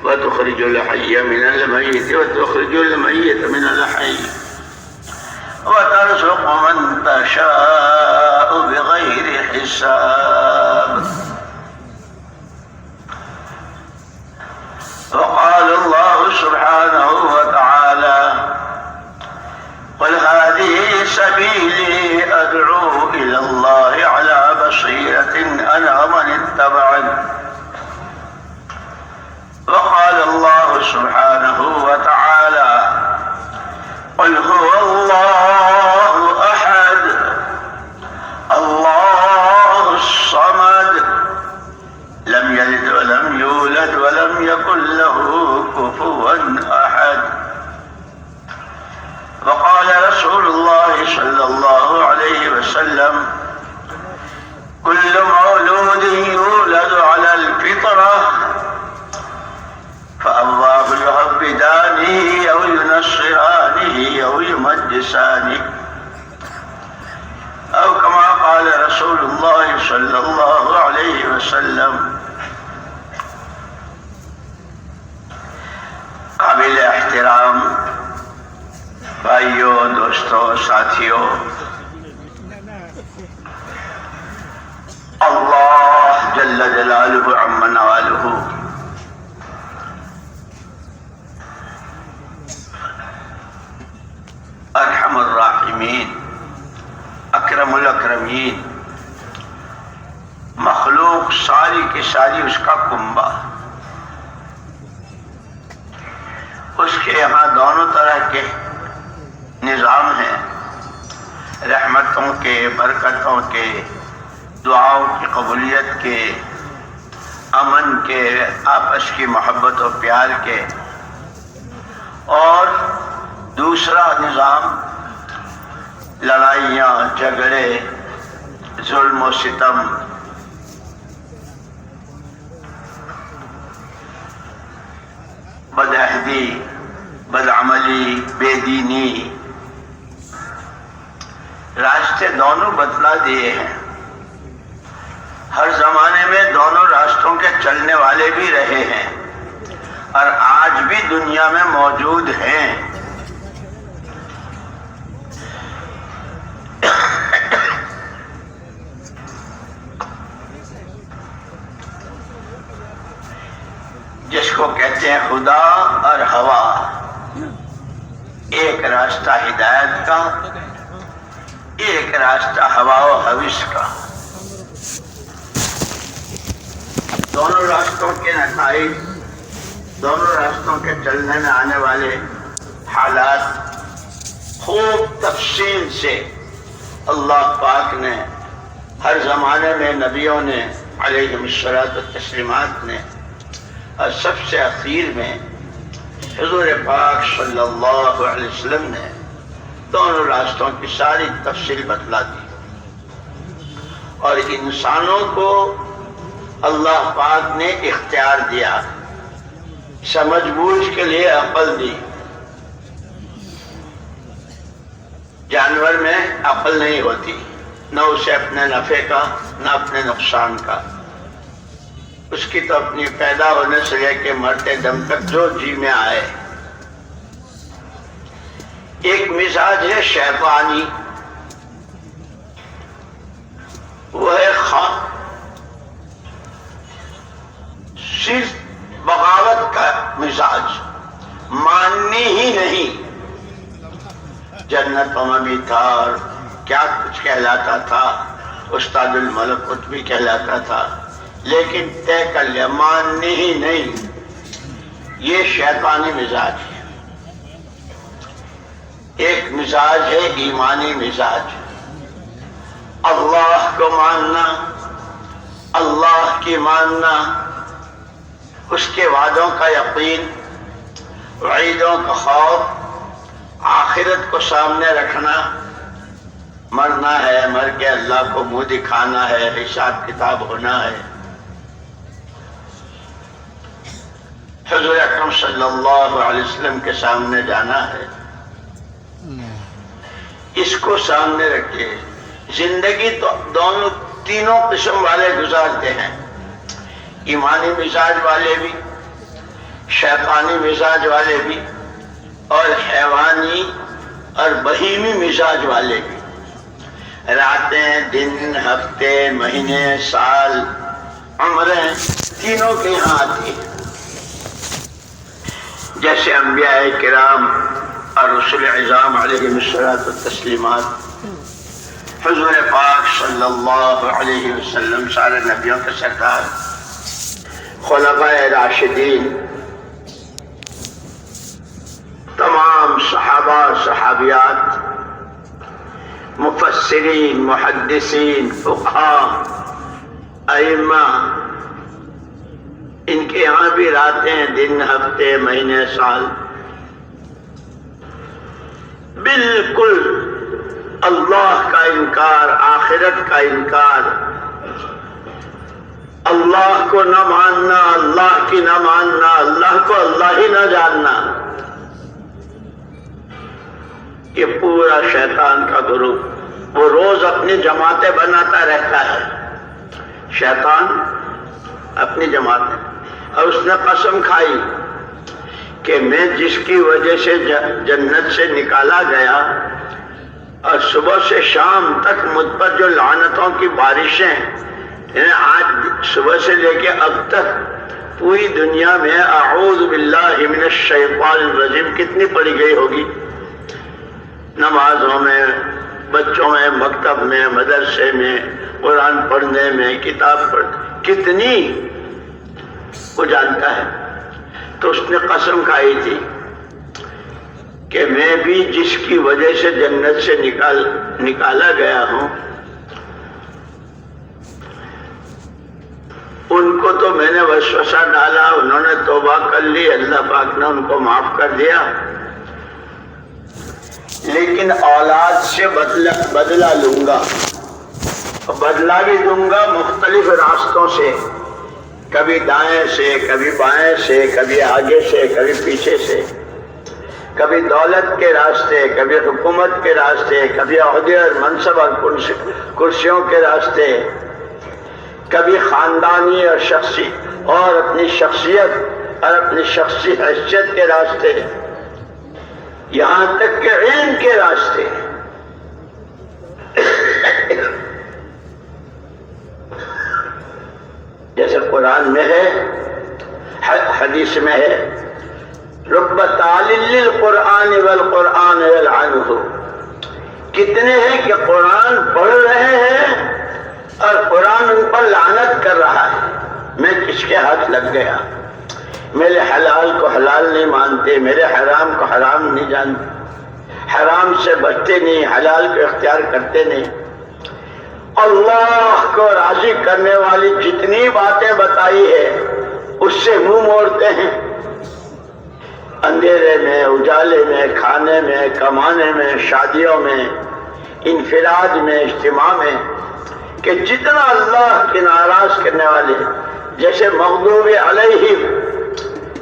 وتخرج الحي من الميت وتخرج الميت من الحي وترزق من تشاء بغير حساب. وقال الله سبحانه وتعالى قل هذه سبيلي أدعو إلى الله على بصيرة أنا ومن اتبعني. وقال الله سبحانه وتعالى قل هو الله أحد الله الصمد لم يلد ولم يولد ولم يكن له كفوا أحد. وقال رسول الله صلى الله عليه وسلم كل مولود يولد على الفطرة فأبواه يهودانه أو ينصرانه أو يمجسانه أو كما قال رسول الله صلى الله عليه وسلم. قابل احترام بھائیوں، دوستوں، ساتھیوں، اللہ جل جلالہ عم نوالہ ارحم الراحمین اکرم الاکرمین، مخلوق ساری کی ساری اس کا کنبہ، اس کے یہاں دونوں طرح کے نظام ہیں، رحمتوں کے، برکتوں کے، دعاؤں کی قبولیت کے، امن کے، آپس کی محبت و پیار کے، اور دوسرا نظام لڑائیاں، جھگڑے، ظلم و ستم، بدعہدی، بدعملی، بے دینی، راستے دونوں بتلا دیے ہیں. ہر زمانے میں دونوں راستوں کے چلنے والے بھی رہے ہیں اور آج بھی دنیا میں موجود ہیں. جس کو کہتے ہیں خدا اور ہوا، ایک راستہ ہدایت کا، ایک راستہ ہوا و ہوس کا. دونوں راستوں کے نتائج، دونوں راستوں کے چلنے میں آنے والے حالات خوب تفصیل سے اللہ پاک نے ہر زمانے میں نبیوں نے علیہم الصلاۃ والتسلیمات نے، اور سب سے اخیر میں حضور پاک صلی اللہ علیہ وسلم نے دونوں راستوں کی ساری تفصیل بتلا دی. اور انسانوں کو اللہ پاک نے اختیار دیا، سمجھ بوجھ کے لیے عقل دی. جانور میں عقل نہیں ہوتی، نہ اسے اپنے نفع کا نہ اپنے نقصان کا. اس کی تو اپنی پیدا ہونے سے لے کے مرتے دم تک جو جی میں آئے. ایک مزاج ہے شیطانی، وہ ہے صرف بغاوت کا مزاج، ماننی ہی نہیں. جنتوں میں بھی تھا اور کیا کچھ کہلاتا تھا، استاد الملکوت بھی کہلاتا تھا، لیکن طے کر لیا ماننی ہی نہیں. یہ شیطانی مزاج ہے. ایک مزاج ہے ایمانی مزاج، اللہ کو ماننا، اللہ کی ماننا، اس کے وعدوں کا یقین، وعیدوں کا خوف، آخرت کو سامنے رکھنا، مرنا ہے، مر کے اللہ کو منہ دکھانا ہے، حساب کتاب ہونا ہے. حضور اکرم صلی اللہ علیہ وسلم کے سامنے جانا ہے. اس کو سامنے رکھے. زندگی تو دونوں تینوں قسم والے گزارتے ہیں، ایمانی مزاج والے بھی، شیطانی مزاج والے بھی اور حیوانی اور بہیمی مزاج والے بھی، راتیں، دن، ہفتے، مہینے، سال، عمریں تینوں کے یہاں آتی ہیں۔ جیسے انبیاء کرام اور رسول اعظام علیہ الصلوۃ والتسلیمات، حضور پاک صلی اللہ علیہ وسلم سارے نبیوں کے سردار، خلفائے راشدین، تمام صحابہ صحابیات، مفسرین، محدثین، فقہاء، ائمہ، ان کے یہاں بھی راتیں، دن، ہفتے، مہینے، سال بالکل اللہ کا انکار، آخرت کا انکار، اللہ کو نہ ماننا، اللہ کی نہ ماننا، اللہ کو اللہ ہی نہ جاننا، یہ پورا شیطان کا گروپ۔ وہ روز اپنی جماعتیں بناتا رہتا ہے، شیطان اپنی جماعتیں، اور اس نے قسم کھائی کہ میں جس کی وجہ سے جنت سے نکالا گیا اور صبح سے شام تک مجھ پر جو لعنتوں کی بارشیں، یعنی آج صبح سے لے کے اب تک پوری دنیا میں اعوذ باللہ من الشیطان الرجیم کتنی پڑھی گئی ہوگی، نمازوں میں، بچوں میں، مکتب میں، مدرسے میں، قرآن پڑھنے میں، کتاب پڑھنے، کتنی وہ جانتا ہے۔ تو اس نے قسم کھائی تھی کہ میں بھی جس کی وجہ سے جنت سے نکالا گیا ہوں، ان کو تو میں نے وسوسہ ڈالا، انہوں نے توبہ کر لی، اللہ پاک نے ان کو معاف کر دیا، لیکن اولاد سے بدلہ لوں گا، بدلہ بھی دوں گا مختلف راستوں سے، کبھی دائیں سے، کبھی بائیں سے، کبھی آگے سے، کبھی پیچھے سے، کبھی دولت کے راستے، کبھی حکومت کے راستے، کبھی عہدے اور منصب اور کرسیوں کے راستے، کبھی خاندانی اور شخصی اور اپنی شخصیت اور اپنی شخصی حیثیت کے راستے، یہاں تک کہ علم کے راستے۔ جیسے قرآن میں ہے، حدیث میں ہے، رب تعلل للقرآن والقرآن یلعنہ، کتنے ہیں کہ قرآن پڑھ رہے ہیں اور قرآن ان پر لعنت کر رہا ہے، میں کس کے ہاتھ لگ گیا، میرے حلال کو حلال نہیں مانتے، میرے حرام کو حرام نہیں جانتے، حرام سے بچتے نہیں، حلال کو اختیار کرتے نہیں، اللہ کو راضی کرنے والی جتنی باتیں بتائی ہے اس سے منہ موڑتے ہیں، اندھیرے میں، اجالے میں، کھانے میں، کمانے میں، شادیوں میں، انفراد میں، اجتماع میں، کہ جتنا اللہ کے ناراض کرنے والے، جیسے مغضوب علیہم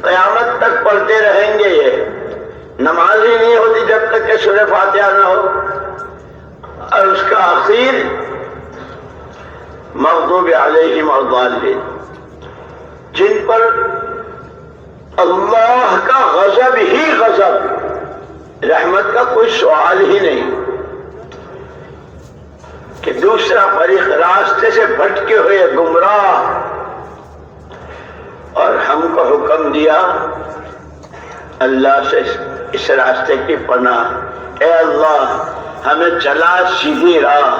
قیامت تک پڑھتے رہیں گے، یہ نماز ہی نہیں ہوتی جب تک کہ سورہ فاتحہ نہ ہو، اور اس کا آخر مغضوب علیہم الضالین، جن پر اللہ کا غضب ہی غضب، رحمت کا کوئی سوال ہی نہیں، کہ دوسرا فریق راستے سے بھٹکے ہوئے گمراہ، اور ہم کو حکم دیا اللہ سے اس راستے کی پناہ، اے اللہ ہمیں چلا سیدھی راہ،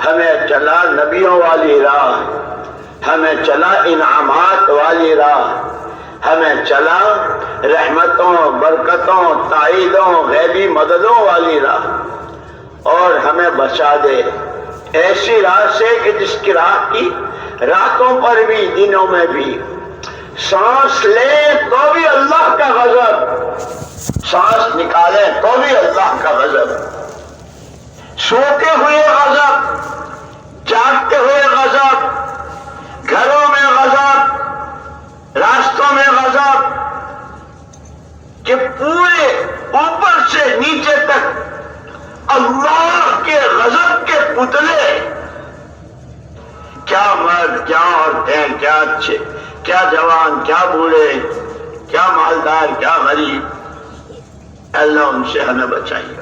ہمیں چلا نبیوں والی راہ، ہمیں چلا انعامات والی راہ، ہمیں چلا رحمتوں، برکتوں، تائیدوں، غیبی مددوں والی راہ، اور ہمیں بچا دے ایسی راہ سے کہ جس کی راہ کی راتوں پر بھی، دنوں میں بھی، سانس لیں تو بھی اللہ کا غضب، سانس نکالیں تو بھی اللہ کا غضب، سوتے ہوئے غضب، جاگتے ہوئے غضب، گھروں میں غضب، راستوں میں غضب، کہ پورے اوپر سے نیچے تک اللہ کے غضب کے پتلے، کیا مرد، کیا عورتیں، کیا اچھے، کیا جوان، کیا بوڑھے، کیا مالدار کیا غریب، اللہ ان سے ہمیں بچائیے۔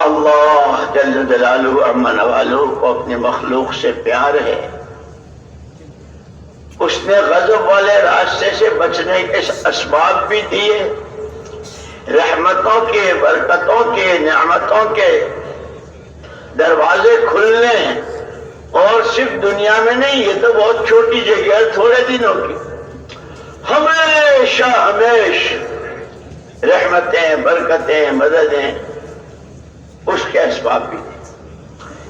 اللہ جل جلالہ عما نوالہ کو اپنی مخلوق سے پیار ہے، اس نے غضب والے راستے سے بچنے کے اسباب بھی دیے، رحمتوں کے، برکتوں کے، نعمتوں کے دروازے کھلنے، اور صرف دنیا میں نہیں، یہ تو بہت چھوٹی جگہ ہے، تھوڑے دنوں کی، ہمیشہ ہمیشہ رحمتیں، برکتیں، مددیں اس کے اسباب بھی تھے۔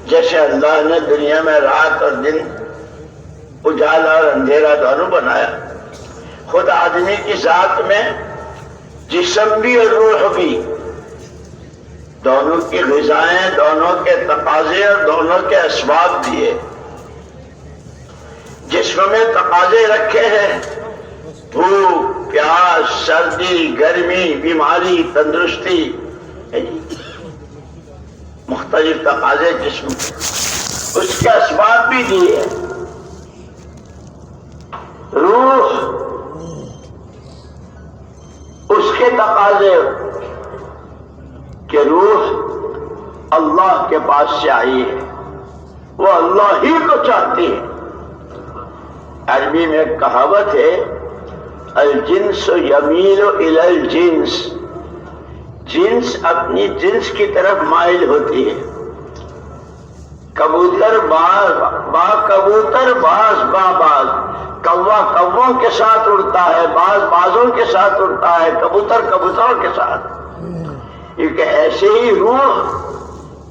جیسے اللہ نے دنیا میں رات اور دن، اجالا اور اندھیرا دونوں بنایا، خود آدمی کی ذات میں جسم بھی اور روح بھی، دونوں کی غذائیں، دونوں کے تقاضے اور دونوں کے اسباب دیے۔ جسم میں تقاضے رکھے ہیں، بھوک، پیاس، سردی، گرمی، بیماری، تندرستی، مختلف تقاضے جسم کے، اس کے اسباب بھی دیے۔ روح، اس کے تقاضے کہ روح اللہ کے پاس سے آئی ہے، وہ اللہ ہی کو چاہتی ہے۔ عربی میں ایک کہاوت ہے، الجنس یمیل الی الجنس، جنس اپنی جنس کی طرف مائل ہوتی ہے۔ کبوتر باز با کبوتر، باز با باز، کوا کووں کے ساتھ اڑتا ہے، باز بازوں کے ساتھ اڑتا ہے، کبوتر کبوتروں کے ساتھ۔ کیونکہ ایسے ہی روح،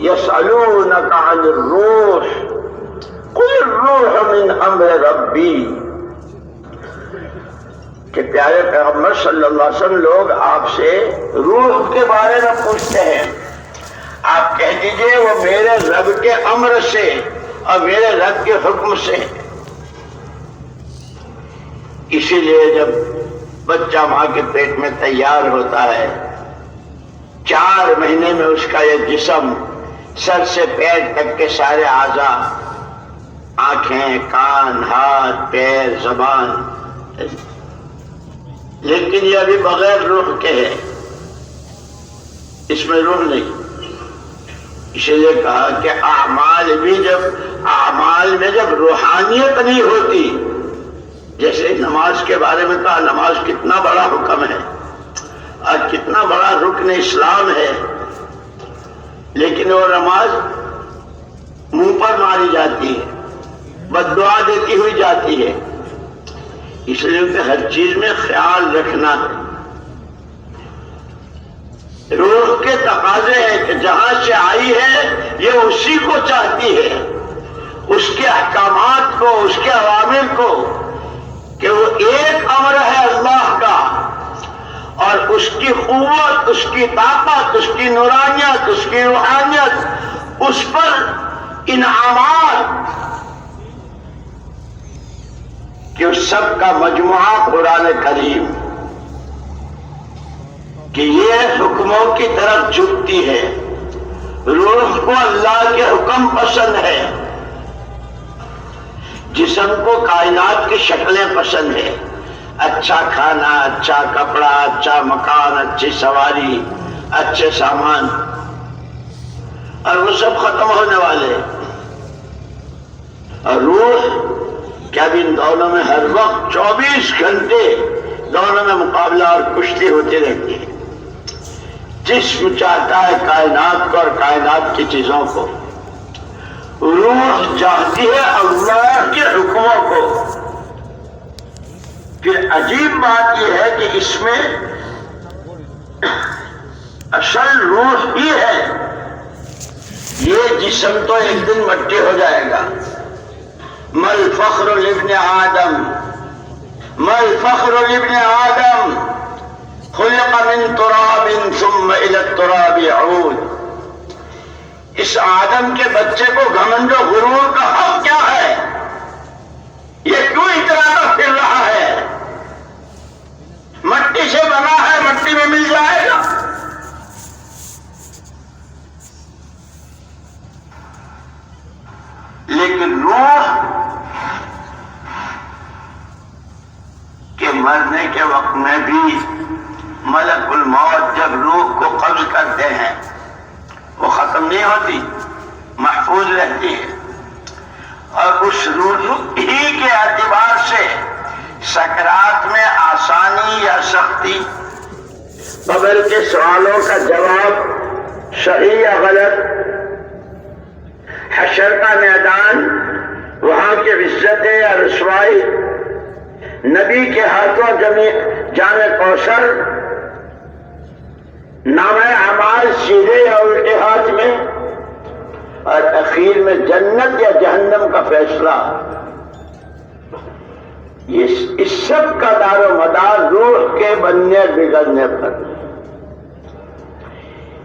یسألونک عن الروح قل الروح من امر ربی، کہ پیارے پیغمبر صلی اللہ علیہ وسلم، لوگ آپ سے روح کے بارے میں پوچھتے ہیں، آپ کہہ دیجئے وہ میرے رب کے امر سے اور میرے رب کے حکم سے۔ اسی لیے جب بچہ ماں کے پیٹ میں تیار ہوتا ہے، 4 مہینے میں اس کا یہ جسم، سر سے پیر تک کے سارے اعضاء، آنکھیں، کان، ہاتھ، پیر، زبان، لیکن یہ ابھی بغیر روح کے ہے، اس میں روح نہیں۔ اسی لیے کہا کہ اعمال میں جب روحانیت نہیں ہوتی، جیسے نماز کے بارے میں کہا، نماز کتنا بڑا حکم ہے اور کتنا بڑا رکن اسلام ہے، لیکن وہ نماز منہ پر ماری جاتی ہے، بد دعا دیتی ہوئی جاتی ہے۔ اس لیے کہ ہر چیز میں خیال رکھنا ہے۔ روح کے تقاضے ہیں کہ جہاں سے آئی ہے یہ اسی کو چاہتی ہے، اس کے احکامات کو، اس کے اوامر کو، کہ وہ ایک امر ہے اللہ کا، اور اس کی قوت، اس کی طاقت، اس کی نورانیت، اس کی روحانیت، اس پر انعامات، کہ اس سب کا مجموعہ قرآن کریم، کہ یہ حکموں کی طرف جھکتی ہے۔ روح کو اللہ کے حکم پسند ہے، جسم کو کائنات کی شکلیں پسند ہے، اچھا کھانا، اچھا کپڑا، اچھا مکان، اچھی سواری، اچھے سامان، اور وہ سب ختم ہونے والے۔ اور روح کیا بھی ان دونوں میں ہر وقت 24 گھنٹے دونوں میں مقابلہ اور کشتی ہوتی رہتی ہے۔ جسم چاہتا ہے کائنات کو اور کائنات کی چیزوں کو، روح چاہتی ہے اللہ کے حکموں کو۔ پھر عجیب بات یہ ہے کہ اس میں اصل روح ہی ہے۔ یہ جسم تو ایک دن مٹی ہو جائے گا۔ مل فخر لابن آدم، مل فخر لابن آدم، خلق من تراب ثم الى التراب يعود۔ اس آدم کے بچے کو گھمنڈ و غرور کا حق کیا ہے؟ یہ کیوں اتراتا پھر رہا ہے؟ مٹی سے بنا ہے، مٹی میں مل جائے گا۔ لیکن روح مرنے کے وقت میں بھی ملک الموت جب روح کو قبض کرتے ہیں وہ ختم نہیں ہوتی، محفوظ رہتی ہے، اور اس روح ہی کے اعتبار سے سکرات میں آسانی یا سختی، قبر کے سوالوں کا جواب صحیح یا غلط، حشر کا میدان، وہاں کی عزت یا رسوائی، نبی کے ہاتھوں جام کوثر، نامہ اعمال سیدھے یا الٹے ہاتھ میں، اور اخیر میں جنت یا جہنم کا فیصلہ، اس سب کا دار و مدار روح کے بننے بگڑنے پر۔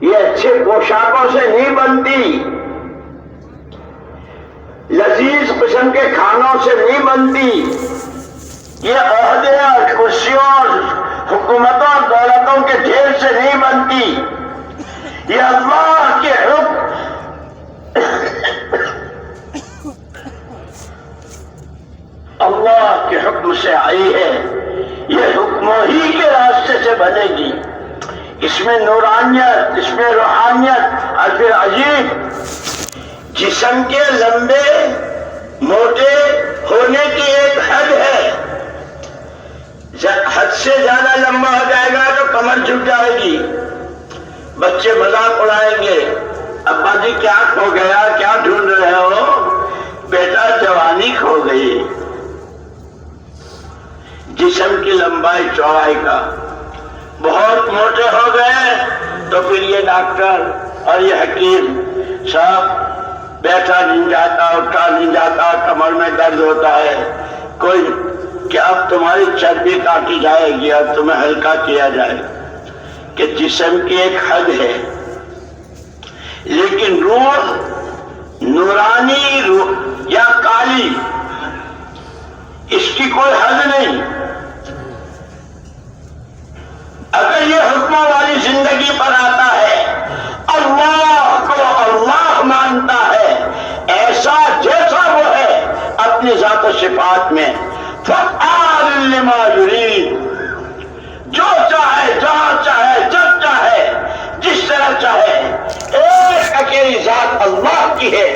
یہ اچھے پوشاکوں سے نہیں بنتی، لذیذ قسم کے کھانوں سے نہیں بنتی، یہ عہدے اور کرسیوں اور حکومتوں اور دولتوں کے ڈھیر سے نہیں بنتی، یہ اللہ کے حکم اللہ کے حکم سے آئی ہے، یہ حکم ہی کے راستے سے بنے گی، اس میں نورانیت، اس میں روحانیت، اور پھر عجیب جسم کے لمبے موٹے ہونے کی ایک حد ہے، حد سے زیادہ لمبا ہو جائے گا تو کمر جھک جائے گی، بچے مذاق اڑائیں گے، ابا جی کیا کھو گیا، کیا ڈھونڈ رہے ہو؟ بیٹا جوانی کھو گئی۔ جسم کی لمبائی چوڑائی کا، بہت موٹے ہو گئے تو پھر یہ ڈاکٹر اور یہ حکیم صاحب بیٹھا نہیں جاتا، اٹھا نہیں جاتا، کمر میں درد ہوتا ہے، کوئی کہ اب تمہاری چربی کاٹی جائے گی، اب تمہیں ہلکا کیا جائے، کہ جسم کی ایک حد ہے، لیکن روح نورانی روح یا کالی، اس کی کوئی حد نہیں۔ اگر یہ حکموں والی زندگی پر آتا ہے، اللہ کو اللہ مانتا ہے ایسا جیسا وہ ہے اپنی ذات و صفات میں، فعال لما یرید، جو چاہے جہاں چاہے جب چاہے جس طرح چاہے، ایک اکیلی ذات اللہ کی ہے۔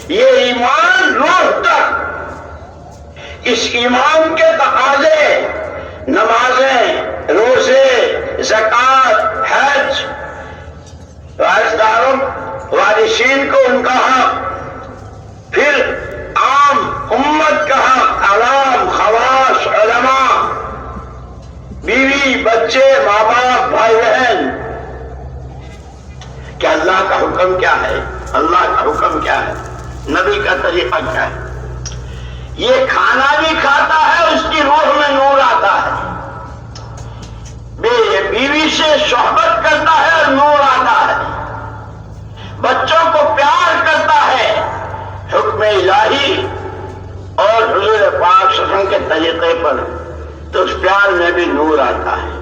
یہ ایمان روح تک، اس ایمان کے تقاضے نمازیں، روزے، زکوٰۃ، حج، وارثداروں وارثین کو ان کا حق، پھر عام امت کا حق، عوام، خواص، علماء، بیوی، بچے، ماں باپ، بھائی بہن، کہ اللہ کا حکم کیا ہے، اللہ کا حکم کیا ہے، نبی کا طریقہ کیا ہے۔ یہ کھانا بھی کھاتا ہے، اس کی روح میں نور آتا ہے، بیوی سے صحبت کرتا ہے اور نور آتا ہے، بچوں کو پیار کرتا ہے، حکم الہی اور حضور پاک صلی اللہ علیہ وسلم کے طریقے پر، تو اس پیار میں بھی نور آتا ہے۔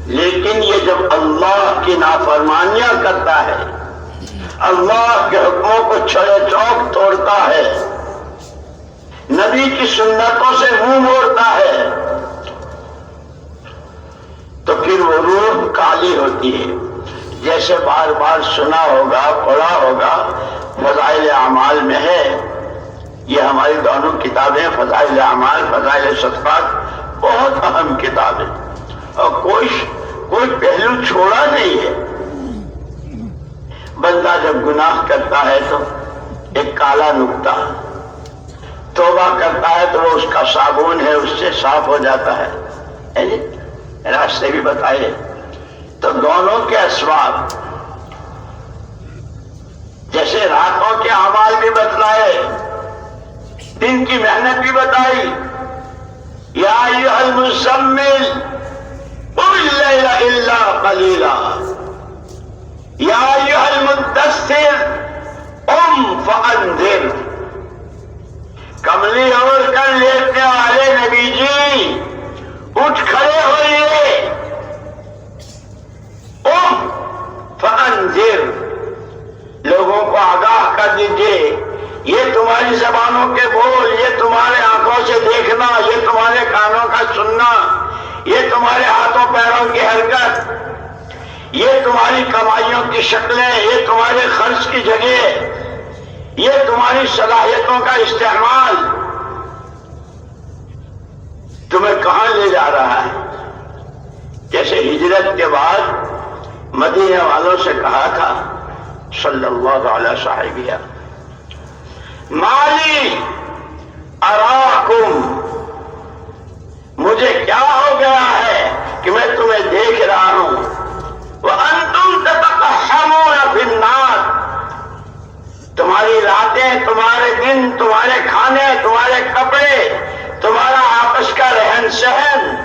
لیکن یہ جب اللہ کی نافرمانیاں کرتا ہے، اللہ کے حکموں کو چھڑے چوک توڑتا ہے، نبی کی سنتوں سے منہ موڑتا ہے، تو پھر وہ روح کالی ہوتی ہے۔ جیسے بار بار سنا ہوگا، پڑھا ہوگا، فضائل اعمال میں ہے، یہ ہماری دونوں کتابیں، فضائل اعمال، فضائل صدقات، بہت اہم کتابیں، اور کوئی پہلو چھوڑا نہیں ہے۔ بندہ جب گناہ کرتا ہے تو ایک کالا نقطہ، توبہ کرتا ہے تو وہ اس کا صابن ہے، اس سے صاف ہو جاتا ہے، راستے بھی بتائے، تو دونوں کے اسباب، جیسے راتوں کے اعمال بھی بتلائے، دن کی محنت بھی بتائی، یا ایھا المزمل قم اللیل الا قلیلا، یا ایھا المدثر قم فانذر، کملی اوڑھ کر لیٹنے والے نبی جی اٹھ کھڑے ہوئیے، قم فانذر، لوگوں کو آگاہ کر دیجئے، یہ تمہاری زبانوں کے بول، یہ تمہارے آنکھوں سے دیکھنا، یہ تمہارے کانوں کا سننا، یہ تمہارے ہاتھوں پیروں کی حرکت، یہ تمہاری کمائیوں کی شکلیں، یہ تمہارے خرچ کی جگہ، یہ تمہاری صلاحیتوں کا استعمال تمہیں کہاں لے جا رہا ہے؟ جیسے ہجرت کے بعد مدینے والوں سے کہا تھا صلی اللہ علیہ صاحبہ، مالی اراکم، مجھے کیا ہو گیا ہے کہ میں تمہیں دیکھ رہا ہوں، وانتم تتقحمون فی النار، تمہاری راتیں، تمہارے دن، تمہارے کھانے، تمہارے کپڑے، تمہارا آپس کا رہن سہن،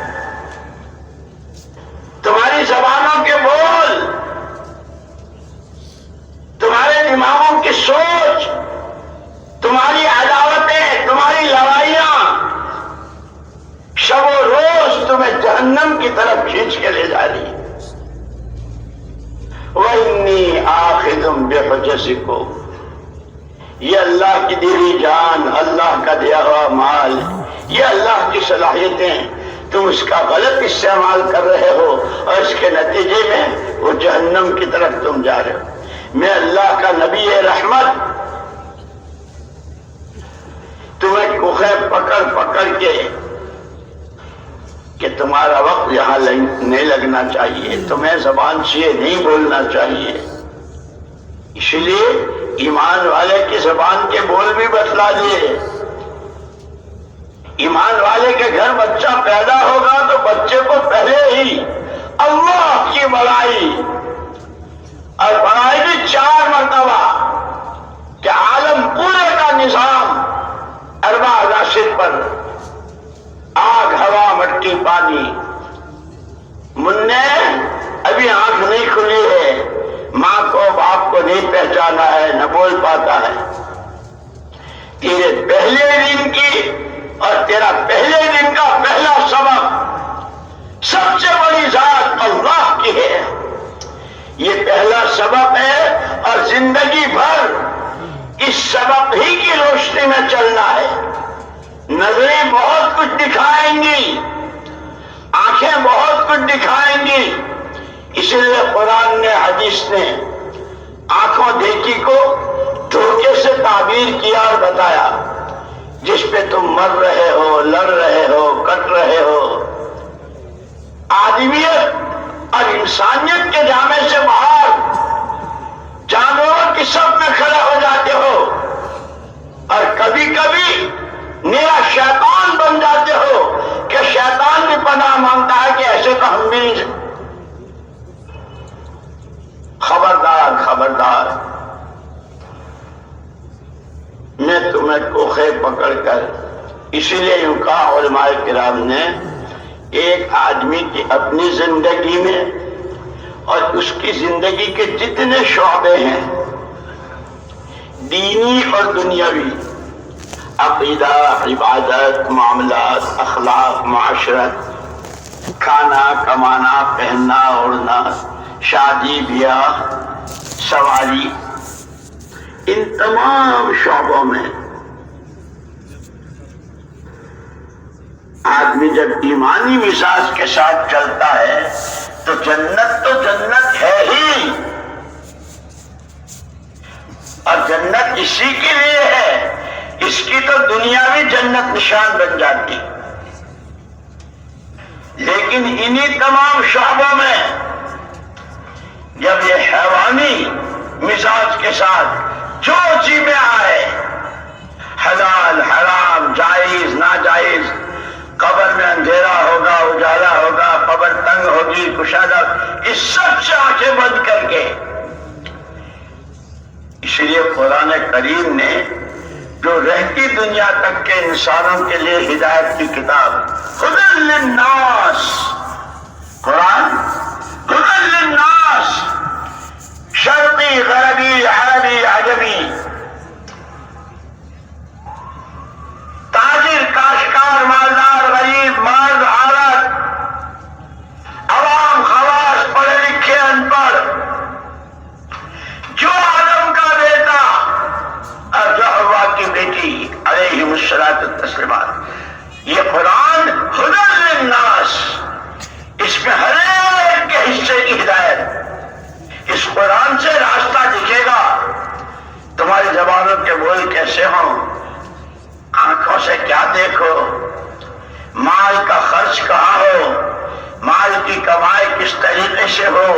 تمہاری زبانوں کے بول، تمہارے دماغوں کی سوچ، تمہاری عداوتیں، تمہاری لڑائیاں شب و روز تمہیں جہنم کی طرف کھینچ کے لے جا رہی۔ وَإِنِّي آخِذٌ بِحُجَزِكُمْ، یہ اللہ کی دی ہوئی جان، اللہ کا دیا ہوا مال، یہ اللہ کی صلاحیتیں، تم اس کا غلط استعمال کر رہے ہو اور اس کے نتیجے میں وہ جہنم کی طرف تم جا رہے ہو۔ میں اللہ کا نبی رحمت تمہیں کوخے پکڑ پکڑ کے کہ تمہارا وقت یہاں نہیں لگنا چاہیے، تمہیں زبان سے نہیں بولنا چاہیے، اس لیے ایمان والے کی زبان کے بول بھی بتلا دیے۔ ایمان والے کے گھر بچہ پیدا ہوگا تو بچے کو پہلے ہی اللہ کی بڑائی، اور بڑائی بھی 4 مرتبہ، کہ عالم پورے کا نظام اربع راشد پر، آگ، ہوا، مٹی، پانی۔ مننے ابھی آنکھ نہیں کھلی ہے، ماں کو باپ کو نہیں پہچانا ہے، نہ بول پاتا ہے۔ تیرے پہلے دن کی اور تیرا پہلے دن کا پہلا سبق سب سے بڑی ذات اللہ کی ہے، یہ پہلا سبق ہے، اور زندگی بھر اس سبق ہی کی روشنی میں چلنا ہے۔ نظریں بہت کچھ دکھائیں گی، آنکھیں بہت کچھ دکھائیں گی، اس لیے قرآن نے، حدیث نے آنکھوں دیکھی کو دھوکے سے تعبیر کیا اور بتایا، جس پہ تم مر رہے ہو، لڑ رہے ہو، کٹ رہے ہو، آدمیت اور انسانیت کے جامے سے باہر جانوروں کی صف میں کھڑے ہو جاتے ہو، اور کبھی کبھی میرا شیطان بن جاتے ہو کہ شیطان بھی پناہ مانگتا ہے کہ ایسے تو ہم بھی نہیں۔ خبردار خبردار، میں تمہیں کوخے پکڑ کر، اسی لیے یوں کہا علماء کرام نے، ایک آدمی کی اپنی زندگی میں اور اس کی زندگی کے جتنے شعبے ہیں، دینی اور دنیاوی، عقیدہ، عبادت، معاملات، اخلاق، معاشرت، کھانا، کمانا، پہننا، اوڑھنا، شادی، بیاہ، سواری، ان تمام شعبوں میں آدمی جب ایمانی مزاج کے ساتھ چلتا ہے تو جنت ہے ہی، اور جنت اسی کے لیے ہے، اس کی تو دنیاوی جنت نشان بن جاتی، لیکن انہی تمام شعبوں میں جب یہ حیوانی مزاج کے ساتھ جو جی میں آئے، حلال، حرام، جائز، ناجائز، قبر میں اندھیرا ہوگا، اجالا ہوگا، قبر تنگ ہوگی، کشادہ، اس سب سے آنکھیں بند کر کے، اس لیے قرآن کریم نے جو رہتی دنیا تک کے انسانوں کے لیے ہدایت کی کتاب، ہدی للناس، قرآن ہدی للناس، شرقی، غربی، عربی، عجمی، تاجر، کاشتکار، مالدار، غریب، مرد، عورت، عوام، خواص، پڑھے لکھے، ان پڑھ، جو آدم کا بیٹا اور جو حوا کی بیٹی علیہم الصلوۃ تسلیمات۔ یہ قرآن ہدی للناس، اس میں ہر ایک کے حصے کی ہدایت، اس قرآن سے راستہ دکھے گا۔ تمہاری زبانوں کے بول کیسے ہوں، آنکھوں سے کیا دیکھو، مال کا خرچ کہاں ہو، مال کی کمائی کس طریقے سے ہو،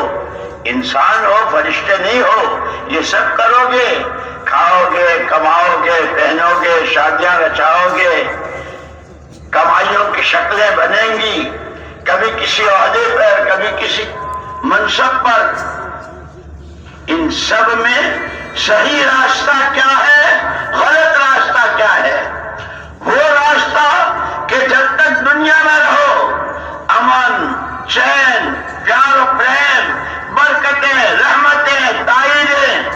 انسان ہو فرشتے نہیں ہو، یہ سب کرو گے، کھاؤ گے، کماؤ گے، پہنو گے، شادیاں رچاؤ گے، کمائیوں کی شکلیں بنیں گی، کبھی کسی عہدے پر، کبھی کسی منصب پر۔ ان سب میں صحیح راستہ کیا ہے، غلط راستہ کیا ہے؟ وہ راستہ کہ جب تک دنیا میں رہو، امن، چین، پیار و پریم، برکتیں، رحمتیں، تائیدیں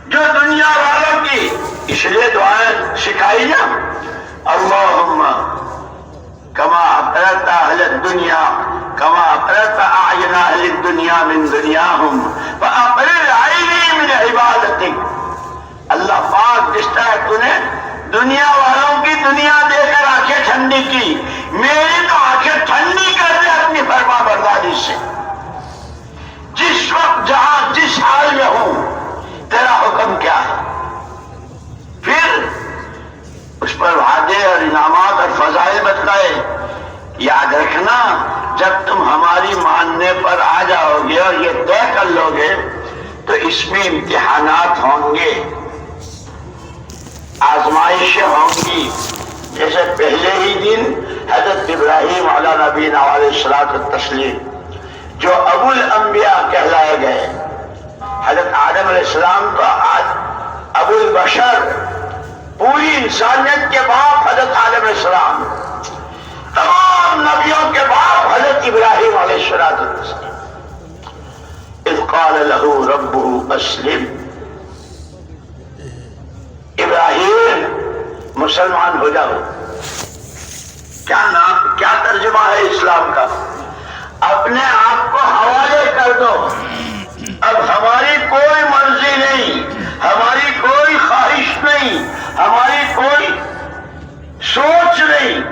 جو دنیا والوں کی، اس لیے دعائیں سکھائی نا، اللہم کما اقرت اہل الدنیا کما اقرت اعین اہل الدنیا من دنیاہم فاقرر عینی من عبادتک۔ اللہ پاک جس طرح تو نے دنیا والوں کی دنیا دے کر آنکھیں ٹھنڈی کی، میری تو آنکھیں ٹھنڈی کر دے اپنی فرما برداری سے۔ جس وقت جہاں جس حال میں ہوں، تیرا حکم کیا ہے، پھر اس پر وعدے اور انعامات اور فضائل بتلائے۔ یاد رکھنا، جب تم ہماری ماننے پر آ جاؤ گے اور یہ طے کر لو گے تو اس میں امتحانات ہوں گے، آزمائشیں ہوں گی۔ جیسے پہلے ہی دن حضرت ابراہیم علیہ نبینا علیہ الصلوۃ والتسلیم جو ابو الانبیاء کہلائے گئے، حضرت آدم علیہ السلام تو ابو البشر، پوری انسانیت کے باپ حضرت آدم علیہ السلام، تمام نبیوں کے باپ حضرت ابراہیم علیہ السلام۔ اذ قال له ربه اسلم، ابراہیم مسلمان ہو جاؤ۔ کیا نام، کیا ترجمہ ہے اسلام کا؟ اپنے آپ کو حوالے کر دو، اب ہماری کوئی مرضی نہیں، ہماری کوئی خواہش نہیں، ہماری کوئی سوچ نہیں،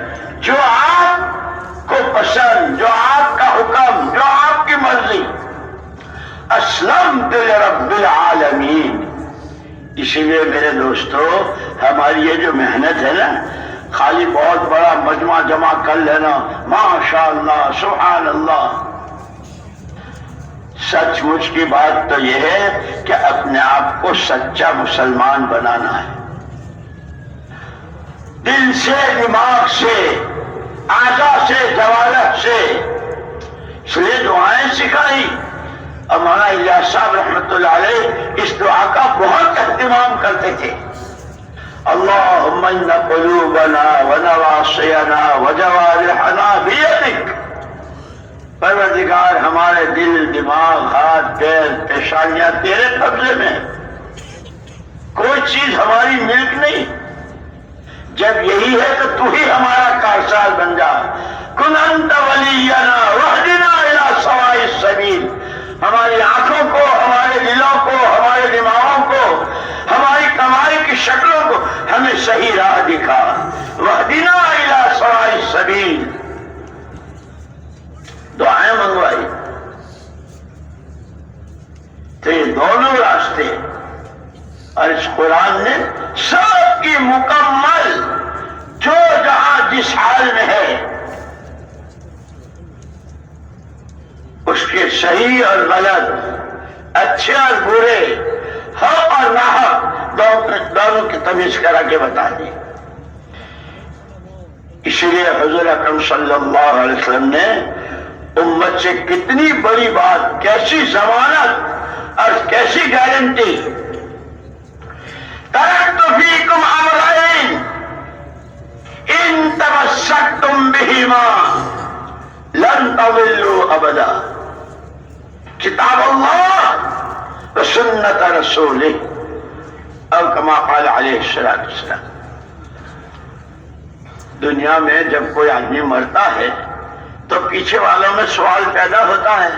جو آپ کو پسند، جو آپ کا حکم، جو آپ کی مرضی۔ اسلمت لرب العالمین۔ اسی لیے میرے دوستو، ہماری یہ جو محنت ہے نا، خالی بہت بڑا مجمع جمع کر لینا، ماشاء اللہ، سبحان اللہ، سچ مچ کی بات تو یہ ہے کہ اپنے آپ کو سچا مسلمان بنانا ہے، دل سے، دماغ سے، اعضاء سے، جوارح سے۔ اس لیے دعائیں سکھائی۔ مولانا الیاس صاحب رحمۃ اللہ علیہ اس دعا کا بہت اہتمام کرتے تھے۔ اللہم ان قلوبنا ونواصینا وجوارحنا بیدک، پروردگار ہمارے دل، دماغ، ہاتھ، پیر، پیشانیاں تیرے قبضے میں، کوئی چیز ہماری ملک نہیں۔ جب یہی ہے تو تو ہی ہمارا کارساز بن جا۔ کن انت ولینا واہدنا الی سواء السبیل، ہماری آنکھوں کو، ہمارے دلوں کو، ہمارے دماغوں کو، ہماری کمائی کی شکلوں کو ہمیں صحیح راہ دکھا۔ واہدنا الی سواء السبیل، دعائیں منگوائی۔ تو یہ دونوں راستے، اور اس قرآن نے سب کی مکمل، جو جہاں جس حال میں ہے، اس کے صحیح اور غلط، اچھے اور برے، حق اور ناحق، دونوں کی تمیز کرا کے بتا دی۔ اسی لیے حضور اکرم صلی اللہ علیہ وسلم نے امت سے کتنی بڑی بات، کیسی ضمانت اور کیسی گارنٹی، ترکت فیکم امرین ان تمسکتم بہما لن تضلوا ابدا، کتاب اللہ و سنت رسولہ، او کما قال علیہ السلام۔ دنیا میں جب کوئی آدمی مرتا ہے تو پیچھے والوں میں سوال پیدا ہوتا ہے،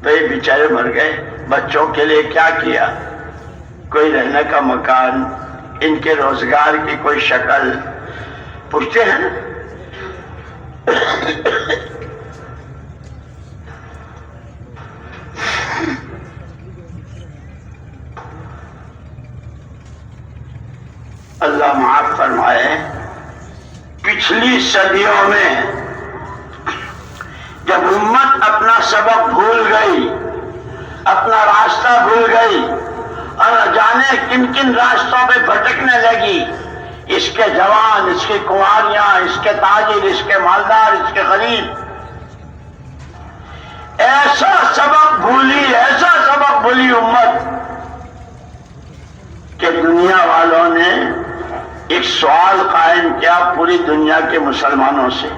بھئی بیچارے مر گئے، بچوں کے لیے کیا کیا؟ کوئی رہنے کا مکان، ان کے روزگار کی کوئی شکل پوچھتے ہیں نا؟ اللہ معاف فرمائے، پچھلی صدیوں میں جب امت اپنا سبق بھول گئی، اپنا راستہ بھول گئی اور نہ جانے کن کن راستوں پہ بھٹکنے لگی، اس کے جوان، اس کی کنواریاں، اس کے تاجر، اس کے مالدار، اس کے غریب، ایسا سبق بھولی امت کہ دنیا والوں نے ایک سوال قائم کیا پوری دنیا کے مسلمانوں سے،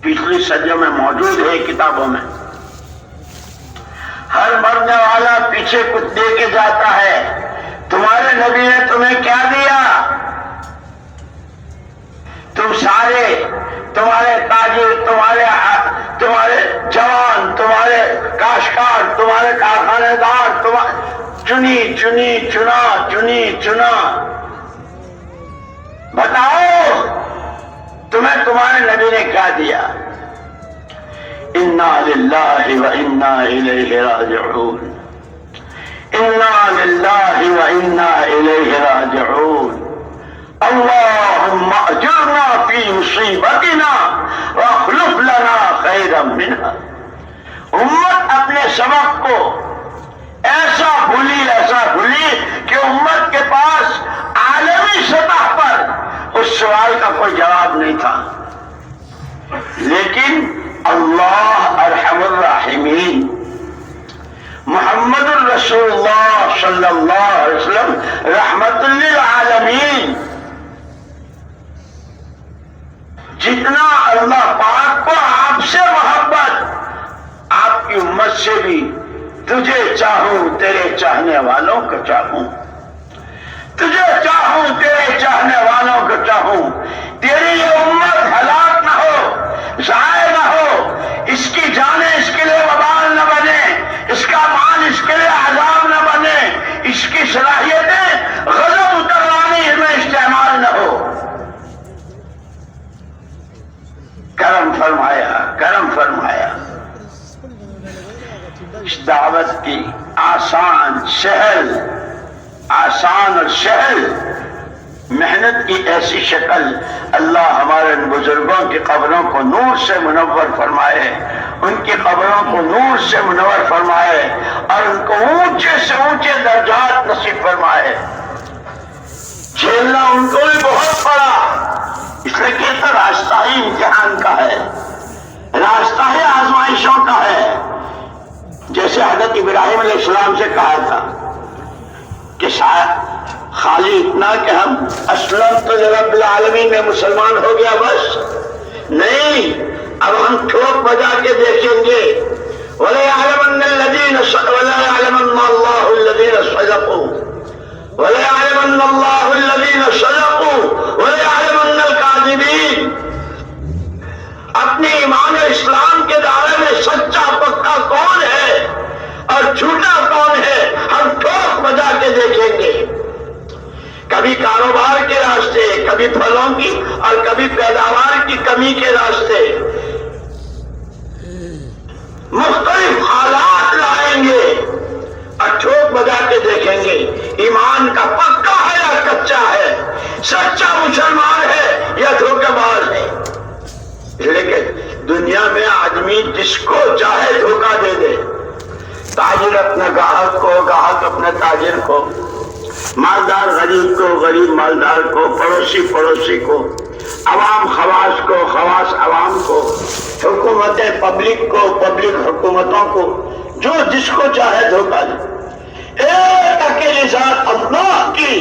پچھلی صدیوں میں موجود ہے کتابوں میں۔ ہر مرنے والا پیچھے کچھ دے کے جاتا ہے، تمہارے نبی نے تمہیں کیا دیا؟ تم سارے، تمہارے تاجر، تمہارے جوان، تمہارے کاشتکار، تمہارے کارخانے دار، چنا، بتاؤ تمہیں تمہارے نبی نے کیا دیا؟ انا للہ و انا الیہ راجعون، انا للہ و انا الیہ راجعون، اللہم اجرنا فی مصیبتنا واخلف لنا خیرا منہا۔ امت اپنے سبق کو ایسا بھولی کہ امت کے پاس عالمی سطح پر اس سوال کا کوئی جواب نہیں تھا، لیکن اللہ ارحم الراحمین، محمد الرسول اللہ صلی اللہ علیہ وسلم رحمت للعالمین، جتنا اللہ پاک کو آپ سے محبت، آپ کی امت سے بھی، تجھے چاہوں تیرے چاہنے والوں کو چاہوں، تجھے چاہوں تیرے چاہنے والوں کو چاہوں، تیری یہ امت ہلاک نہ ہو، ضائع نہ ہو، اس کی جانیں اس کے لیے وبال نہ بنے، اس کا مال اس کے لیے عذاب نہ بنے، اس کی صلاحیتیں غضب اتروانے میں استعمال نہ ہو۔ کرم فرمایا اس دعوت کی آسان اور سہل محنت کی ایسی شکل اللہ ہمارے ان بزرگوں کی قبروں کو نور سے منور فرمائے، ان کی قبروں کو نور سے منور فرمائے اور ان کو اونچے سے اونچے درجات نصیب فرمائے۔ جھیلنا ان کو بھی بہت پڑا، اس لیے کہ تو راستہ ہی امتحان کا ہے، راستہ ہی آزمائشوں کا ہے۔ جیسے حضرت ابراہیم علیہ السلام سے کہا تھا کہ خالی اتنا کہ ہم اسلمت لرب العالمین میں مسلمان ہو گیا بس نہیں، اب ہم ٹھوک بجا کے دیکھیں گے، وَلَيَعْلَمَنَّ الَّذِينَ وَلَيَعْلَمَنَّ اللَّهُ الَّذِينَ صَدَقُوا وَلَيَعْلَمَنَّ اللَّهُ الَّذِينَ صَدَقُوا وَلَيَعْلَمَنَّ الْكَاذِبِينَ۔ اپنے ایمان و اسلام کے دائرے میں سچا پکا کون ہے اور جھوٹا کون ہے ہم ٹھوک بجا کے دیکھیں گے۔ کبھی کاروبار کے راستے، کبھی پھلوں کی اور کبھی پیداوار کی کمی کے راستے مختلف حالات لائیں گے اور ٹھوک بجا کے دیکھیں گے ایمان کا پکا ہے یا کچا ہے، سچا مسلمان ہے یا دھوکہ باز ہے۔ لیکن دنیا میں آدمی جس کو چاہے دھوکہ دے دے، تاجر اپنے گاہک کو، گاہک اپنے تاجر کو، مالدار غریب کو، غریب مالدار کو، پڑوسی کو، عوام خواص کو، خواص عوام کو، حکومتیں پبلک کو، پبلک حکومتوں کو، جو جس کو چاہے دھوکہ دے۔ ایک اکیلی ذات اللہ کی،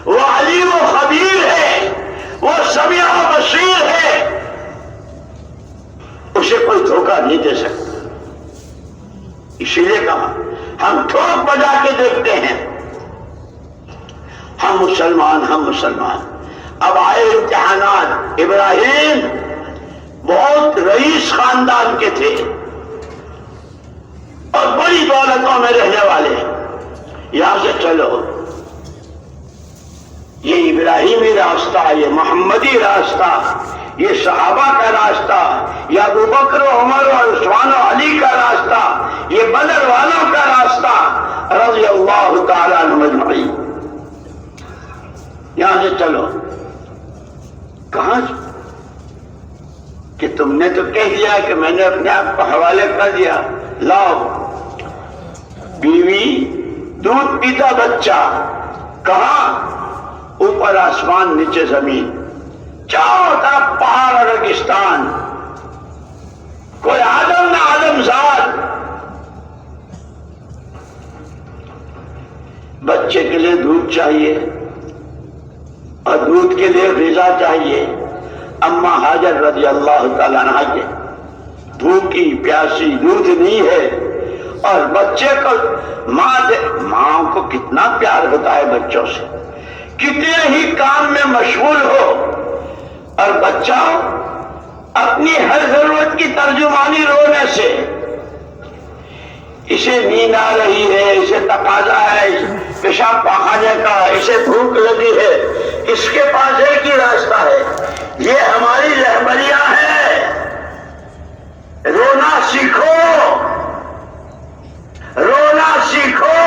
وہ علیم و خبیر ہے، وہ سمیع و بصیر ہے، اسے کوئی دھوکہ نہیں دے سکتا۔ اسی لیے کہا ہم ٹھوک بجا کے دیکھتے ہیں، ہم مسلمان۔ اب آئے امتحانات۔ ابراہیم بہت رئیس خاندان کے تھے اور بڑی دولتوں میں رہنے والے، یہاں سے چلو یہ ابراہیمی راستہ، یہ محمدی راستہ، یہ صحابہ کا راستہ، یہ ابو بکر و عمر و عثمان و علی کا راستہ، یہ بدر والوں کا راستہ رضی اللہ تعالیٰ عنہم اجمعین۔ یہاں سے چلو کہاں کہ تم نے تو کہہ دیا کہ میں نے اپنے آپ کو حوالے کر دیا، لاؤ بیوی دودھ پیتا بچہ، کہاں؟ اوپر آسمان نیچے زمین، چاروں طرف پہاڑ اور ریگستان، کوئی آدم نہ آدمزاد۔ بچے کے لیے دودھ چاہیے اور دودھ کے لیے غذا چاہیے۔ اما ہاجر رضی اللہ تعالیٰ عنہ کے بھوکی پیاسی، دودھ نہیں ہے، اور بچے کو ماں کو کتنا پیار ہوتا ہے بچوں سے، کتنے ہی کام میں مشغول ہو، اور بچہ اپنی ہر ضرورت کی ترجمانی رونے سے، اسے نیند آ رہی ہے، اسے تقاضا ہے پیشاب پخانے کا، اسے بھوک لگی ہے، اس کے پاس ایک ہی راستہ ہے، یہ ہماری رہبریاں ہیں، رونا سیکھو، رونا سیکھو،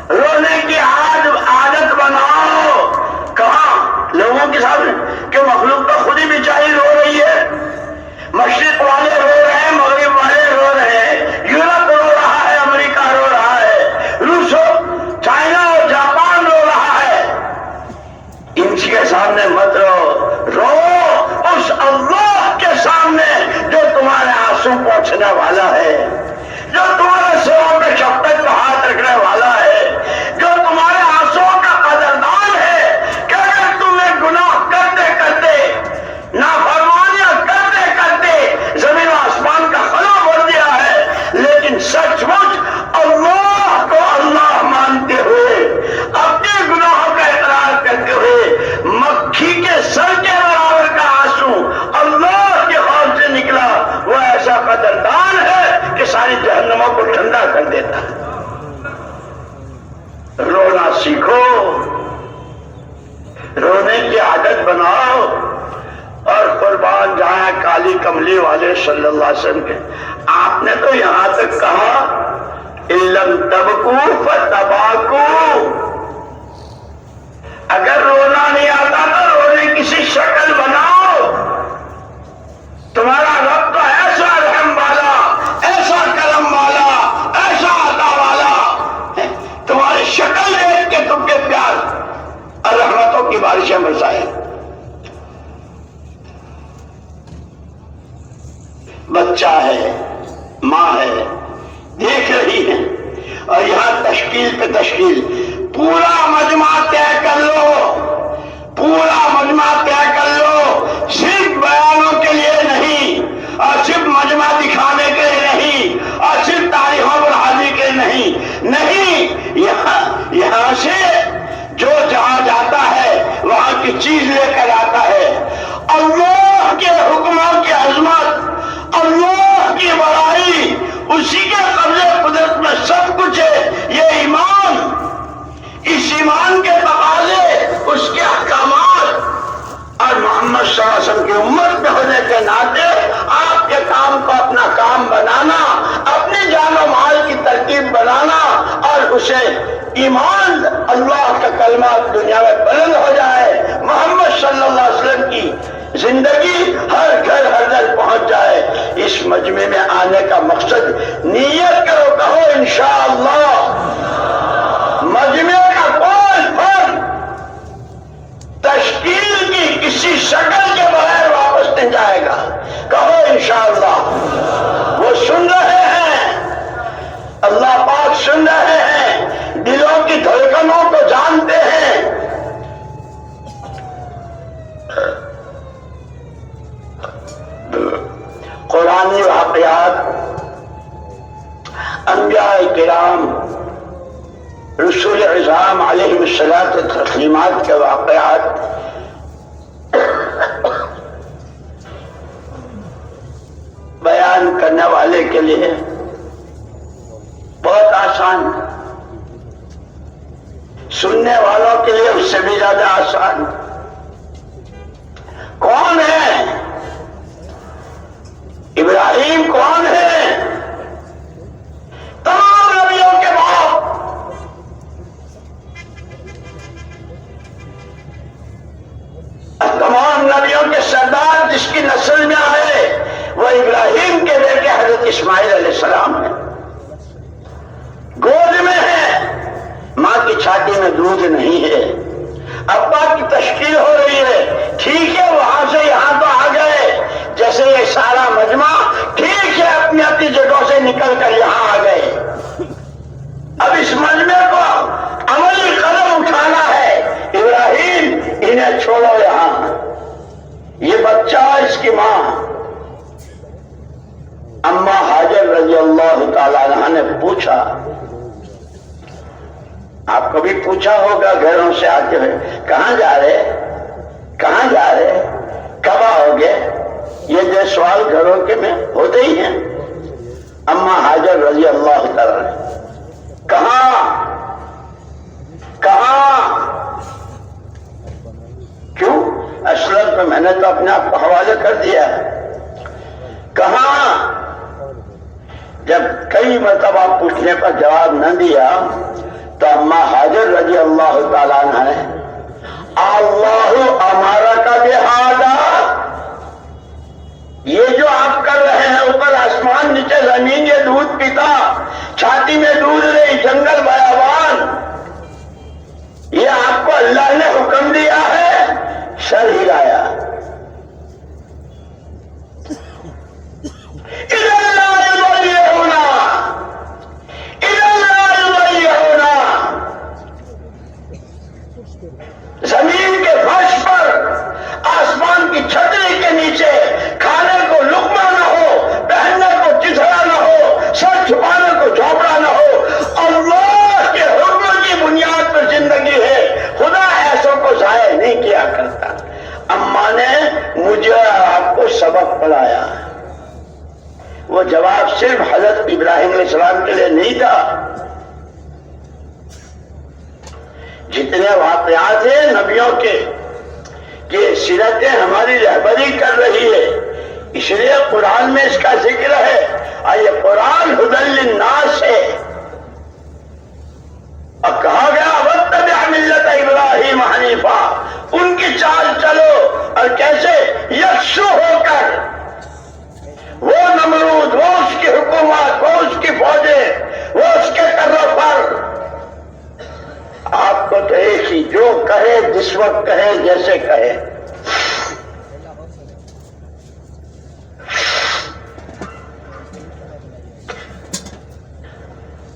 رونے کی عادت بناؤ۔ کہاں؟ لوگوں کے سامنے کہ مخلوق تو خود ہی بیچاری رو رہی ہے، مشرق والے رو رہے ہیں، مغرب والے رو رہے ہیں، یورپ رو رہا ہے، امریکہ رو رہا ہے، روس چائنا اور جاپان رو رہا ہے۔ ان کے سامنے مت رو اس اللہ کے سامنے جو تمہارے آنسو پوچھنے والا ہے، جو تمہارے سروں پہ شفقت کا ہاتھ رکھنے والا ہے، جو تمہارے آنسو کا قدردان ہے کہ اگر تم نے گناہ کرتے کرتے، نافرمانیاں کرتے کرتے زمین و آسمان کا خلا بھر دیا ہے، لیکن سچ مچ اللہ کو اللہ مانتے ہوئے، اپنے گناہوں کا اقرار کرتے ہوئے، مکھی کے سر کے برابر کا آنسو اللہ کے خوف سے نکلا، وہ ایسا قدردان ہے کہ ساری جہنموں کو ٹھنڈا کر دیتا ہے۔ رونا سیکھو، رونے کی عادت بناؤ، اور قربان جائیں کالی کملی والے صلی اللہ علیہ وسلم کے، آپ نے تو یہاں تک کہا اِلَّمْ تَبْكُوا فَتَبَاكُوا، اگر رونا نہیں آتا تو رونے کسی شکل بناؤ۔ تمہارا رب تو ایسا رحم والا، ایسا کرم والا، ایسا عطا والا، تمہاری شکل دیکھ کے تم کے پیار اور رحمتوں کی بارشیں برسائے۔ بچہ ہے، ماں ہے، دیکھ رہی ہے، اور یہاں تشکیل پہ تشکیل، پورا مجمع طے کر لو، پورا مجمع طے کر لو، صرف بیانوں کے لیے نہیں، اور صرف مجمع دکھانے کے لیے نہیں، اور صرف تاریخوں پر حاضری کے لیے نہیں، یہاں سے جو جہاں جاتا ہے وہاں کی چیز لے کر آتا ہے، اللہ کے حکموں کی عظمت، اللہ کی بڑائی، اسی کے قبضے قدرت میں سب کچھ ہے، یہ ایمان، اس ایمان کے تقاضے، اس کے احکامات، اور محمد صلی اللہ علیہ وسلم کی امت میں ہونے کے ناطے آپ کے کام کو اپنا کام بنانا، اپنی جان و مال کی ترکیب بنانا، اور اسے ایمان، اللہ کا کلمہ دنیا میں بلند ہو جائے، محمد صلی اللہ علیہ وسلم کی زندگی ہر گھر ہر گھر پہنچ جائے۔ اس مجمع میں آنے کا مقصد نیت کرو، کہو انشاءاللہ، مجمع کا کوئی فرد تشکیل کی کسی شکل کے بغیر واپس نہیں جائے گا، کہو انشاءاللہ۔ وہ سن رہے ہیں، اللہ پاک سن رہے ہیں، دلوں کی دھڑکنوں کو جانتے ہیں۔ قرآنی واقعات، انبیاء کرام، رسول اعظام علیہ الصلاۃ والتسلیمات کے واقعات بیان کرنے والے کے لیے بہت آسان، سننے والوں کے لیے اس سے بھی سے زیادہ آسان؟ کون ہے ابراہیم؟ کون ہے؟ تمام نبیوں کے باپ، تمام نبیوں کے سردار جس کی نسل میں آئے وہ ابراہیم کے بیٹے حضرت اسماعیل علیہ السلام ہیں۔ گود میں ہے، ماں کی چھاتی میں دودھ نہیں ہے، ابا کی تشکیل ہو رہی ہے، ٹھیک ہے وہاں سے یہاں تو آ گئے، جیسے یہ سارا مجمع ٹھیک ہے اپنی اپنی جگہوں سے نکل کر یہاں آ گئے۔ اب اس مجمع کو عملی قدم اٹھانا ہے، ابراہیم انہیں چھوڑو یہاں، یہ بچہ اس کی ماں اما حاجر رضی اللہ تعالیٰ عنہ نے پوچھا، آپ کبھی پوچھا ہوگا گھروں سے آتے ہوئے کہاں جا رہے، کہاں جا رہے، کب آؤ گے؟ یہ جو سوال گھروں کے میں ہوتے ہی ہیں۔ اما حاجر رضی اللہ تعالیٰ عنہ کہاں کیوں؟ اسلم تو میں نے تو اپنے آپ کو حوالے کر دیا ہے، کہاں؟ جب کئی مرتبہ پوچھنے پر جواب نہ دیا تو اما حاجر رضی اللہ تعالیٰ عنہ نے اللہ ہمارا کا بہذا، یہ جو آپ کر رہے ہیں اوپر آسمان نیچے زمین، یہ دودھ پیتا چھاتی میں دودھ نہیں، جنگل بیابان، یہ آپ کو اللہ نے حکم دیا ہے؟ سر ہلایا۔ زمین کے فرش پر، آسمان کی چھتری کے نیچے، کھانے کو لقمہ نہ ہو، پہننے کو چتھڑا نہ ہو، سر چھپانے کو جھونپڑا نہ ہو، اللہ کے حکم کی بنیاد پر زندگی ہے، خدا ایسوں کو ضائع نہیں کیا کرتا۔ اماں نے مجھے اور آپ کو سبق پڑھایا۔ وہ جواب صرف حضرت ابراہیم علیہ السلام کے لیے نہیں تھا، جتنے واقعات ہیں نبیوں کے، یہ سیرتیں ہماری رہبری کر رہی ہے، اس لیے قرآن میں اس کا ذکر ہے، اور یہ قرآن ھدی للناس ہے، اور کہا گیا واتبع ملت ابراہیم حنیفا، ان کی چال چلو، اور کیسے؟ یکسو ہو کر، وہ نمرود، وہ اس کی حکومت، وہ اس کی فوجیں، وہ اس کے کروں پر، آپ کو تو ایک ہی، جو کہے جس وقت کہے جیسے کہے۔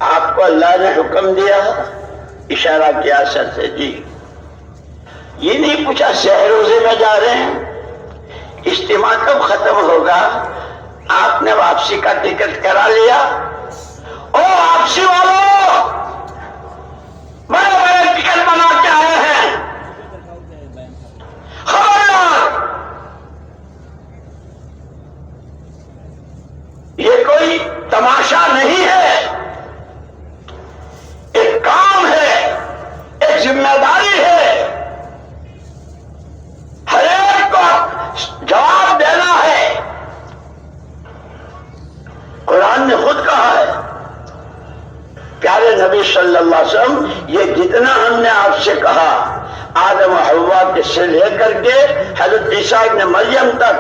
آپ کو اللہ نے حکم دیا، اشارہ کیا سر سے، جی یہ نہیں پوچھا سحر روزے میں جا رہے ہیں، اجتماع کب ختم ہوگا، آپ نے واپسی کا ٹکٹ کرا لیا؟ او واپسی والوں، بڑے بڑے ٹکٹ بنا کے آئے ہیں، خبردار، یہ کوئی تماشا نہیں ہے، ایک کام ہے، ایک ذمہ داری ہے، ہر ایک کو جواب دینا ہے۔ قرآن نے خود کہا ہے، پیارے نبی صلی اللہ علیہ وسلم، یہ جتنا ہم نے آپ سے کہا، آدم و حوا کے سے لے کر کے حضرت عیسیٰ ابن مریم تک،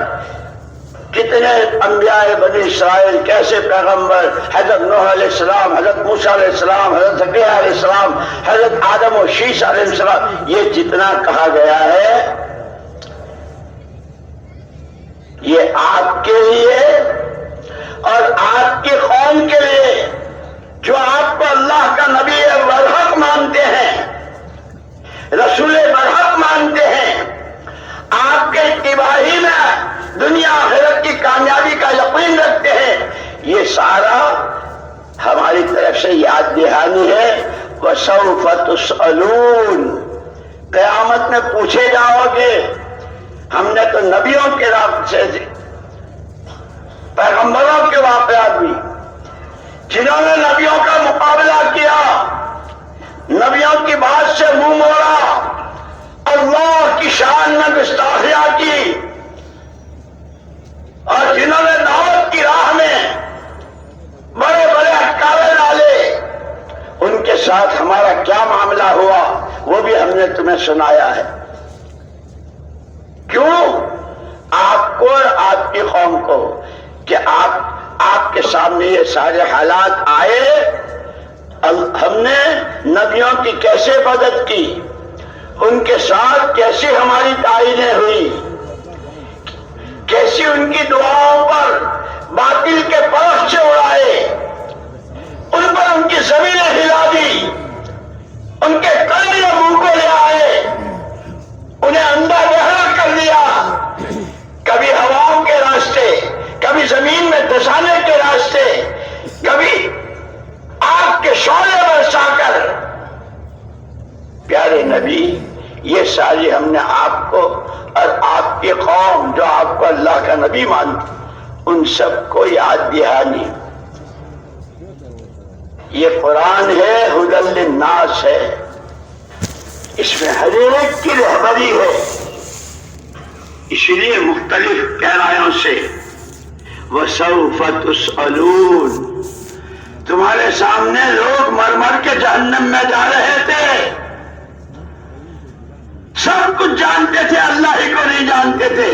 کتنے انبیاء بنی اسرائیل، کیسے پیغمبر، حضرت نوح علیہ السلام، حضرت موسیٰ علیہ السلام، حضرت زکریا علیہ السلام، حضرت آدم و شیش علیہ السلام، یہ جتنا کہا گیا ہے یہ آپ کے لیے اور آپ کی قوم کے لیے جو آپ کو اللہ کا نبی برحق مانتے ہیں، رسول برحق مانتے ہیں، آپ کے اتباعی میں دنیا آخرت کی کامیابی کا یقین رکھتے ہیں، یہ سارا ہماری طرف سے یاد دہانی ہے۔ وَسَوْفَ تُسْأَلُونَ، قیامت میں پوچھے جاؤ گے۔ ہم نے تو نبیوں کے راستے سے، پیغمبروں کے واقعات بھی، جنہوں نے نبیوں کا مقابلہ کیا، نبیوں کی بات سے منہ موڑا، اللہ کی شان میں گستاخیاں کی اور جنہوں نے دعوت کی راہ میں بڑے بڑے اٹکارے ڈالے، ان کے ساتھ ہمارا کیا معاملہ ہوا وہ بھی ہم نے تمہیں سنایا ہے۔ کیوں؟ آپ کو اور آپ کی قوم کو کہ آپ کے سامنے یہ سارے حالات آئے، ہم نے نبیوں کی کیسے مدد کی، ان کے ساتھ کیسی ہماری تعینیں ہوئی، کیسی ان کی دعاؤں پر باطل کے پرچے اڑائے، ان پر ان کی زمینیں ہلا دی، ان کے کلے منہ کو لے آئے، انہیں اندھا بہرا کر دیا، کبھی ہواؤں کے راستے، کبھی زمین میں دھسانے کے راستے، کبھی آگ کے شعلے برسا کر۔ پیارے نبی، یہ ساری ہم نے آپ کو اور آپ کی قوم جو آپ کو اللہ کا نبی مانتی ان سب کو یاد دہانی۔ یہ قرآن ہے، ہدی للناس ہے، اس میں ہر ایک کی رہبری ہے، اس لیے مختلف پیرایوں سے وَسَوْفَ تُسْأَلُونَ، تمہارے سامنے لوگ مر مر کے جہنم میں جا رہے تھے، سب کچھ جانتے تھے، اللہ ہی کو نہیں جانتے تھے،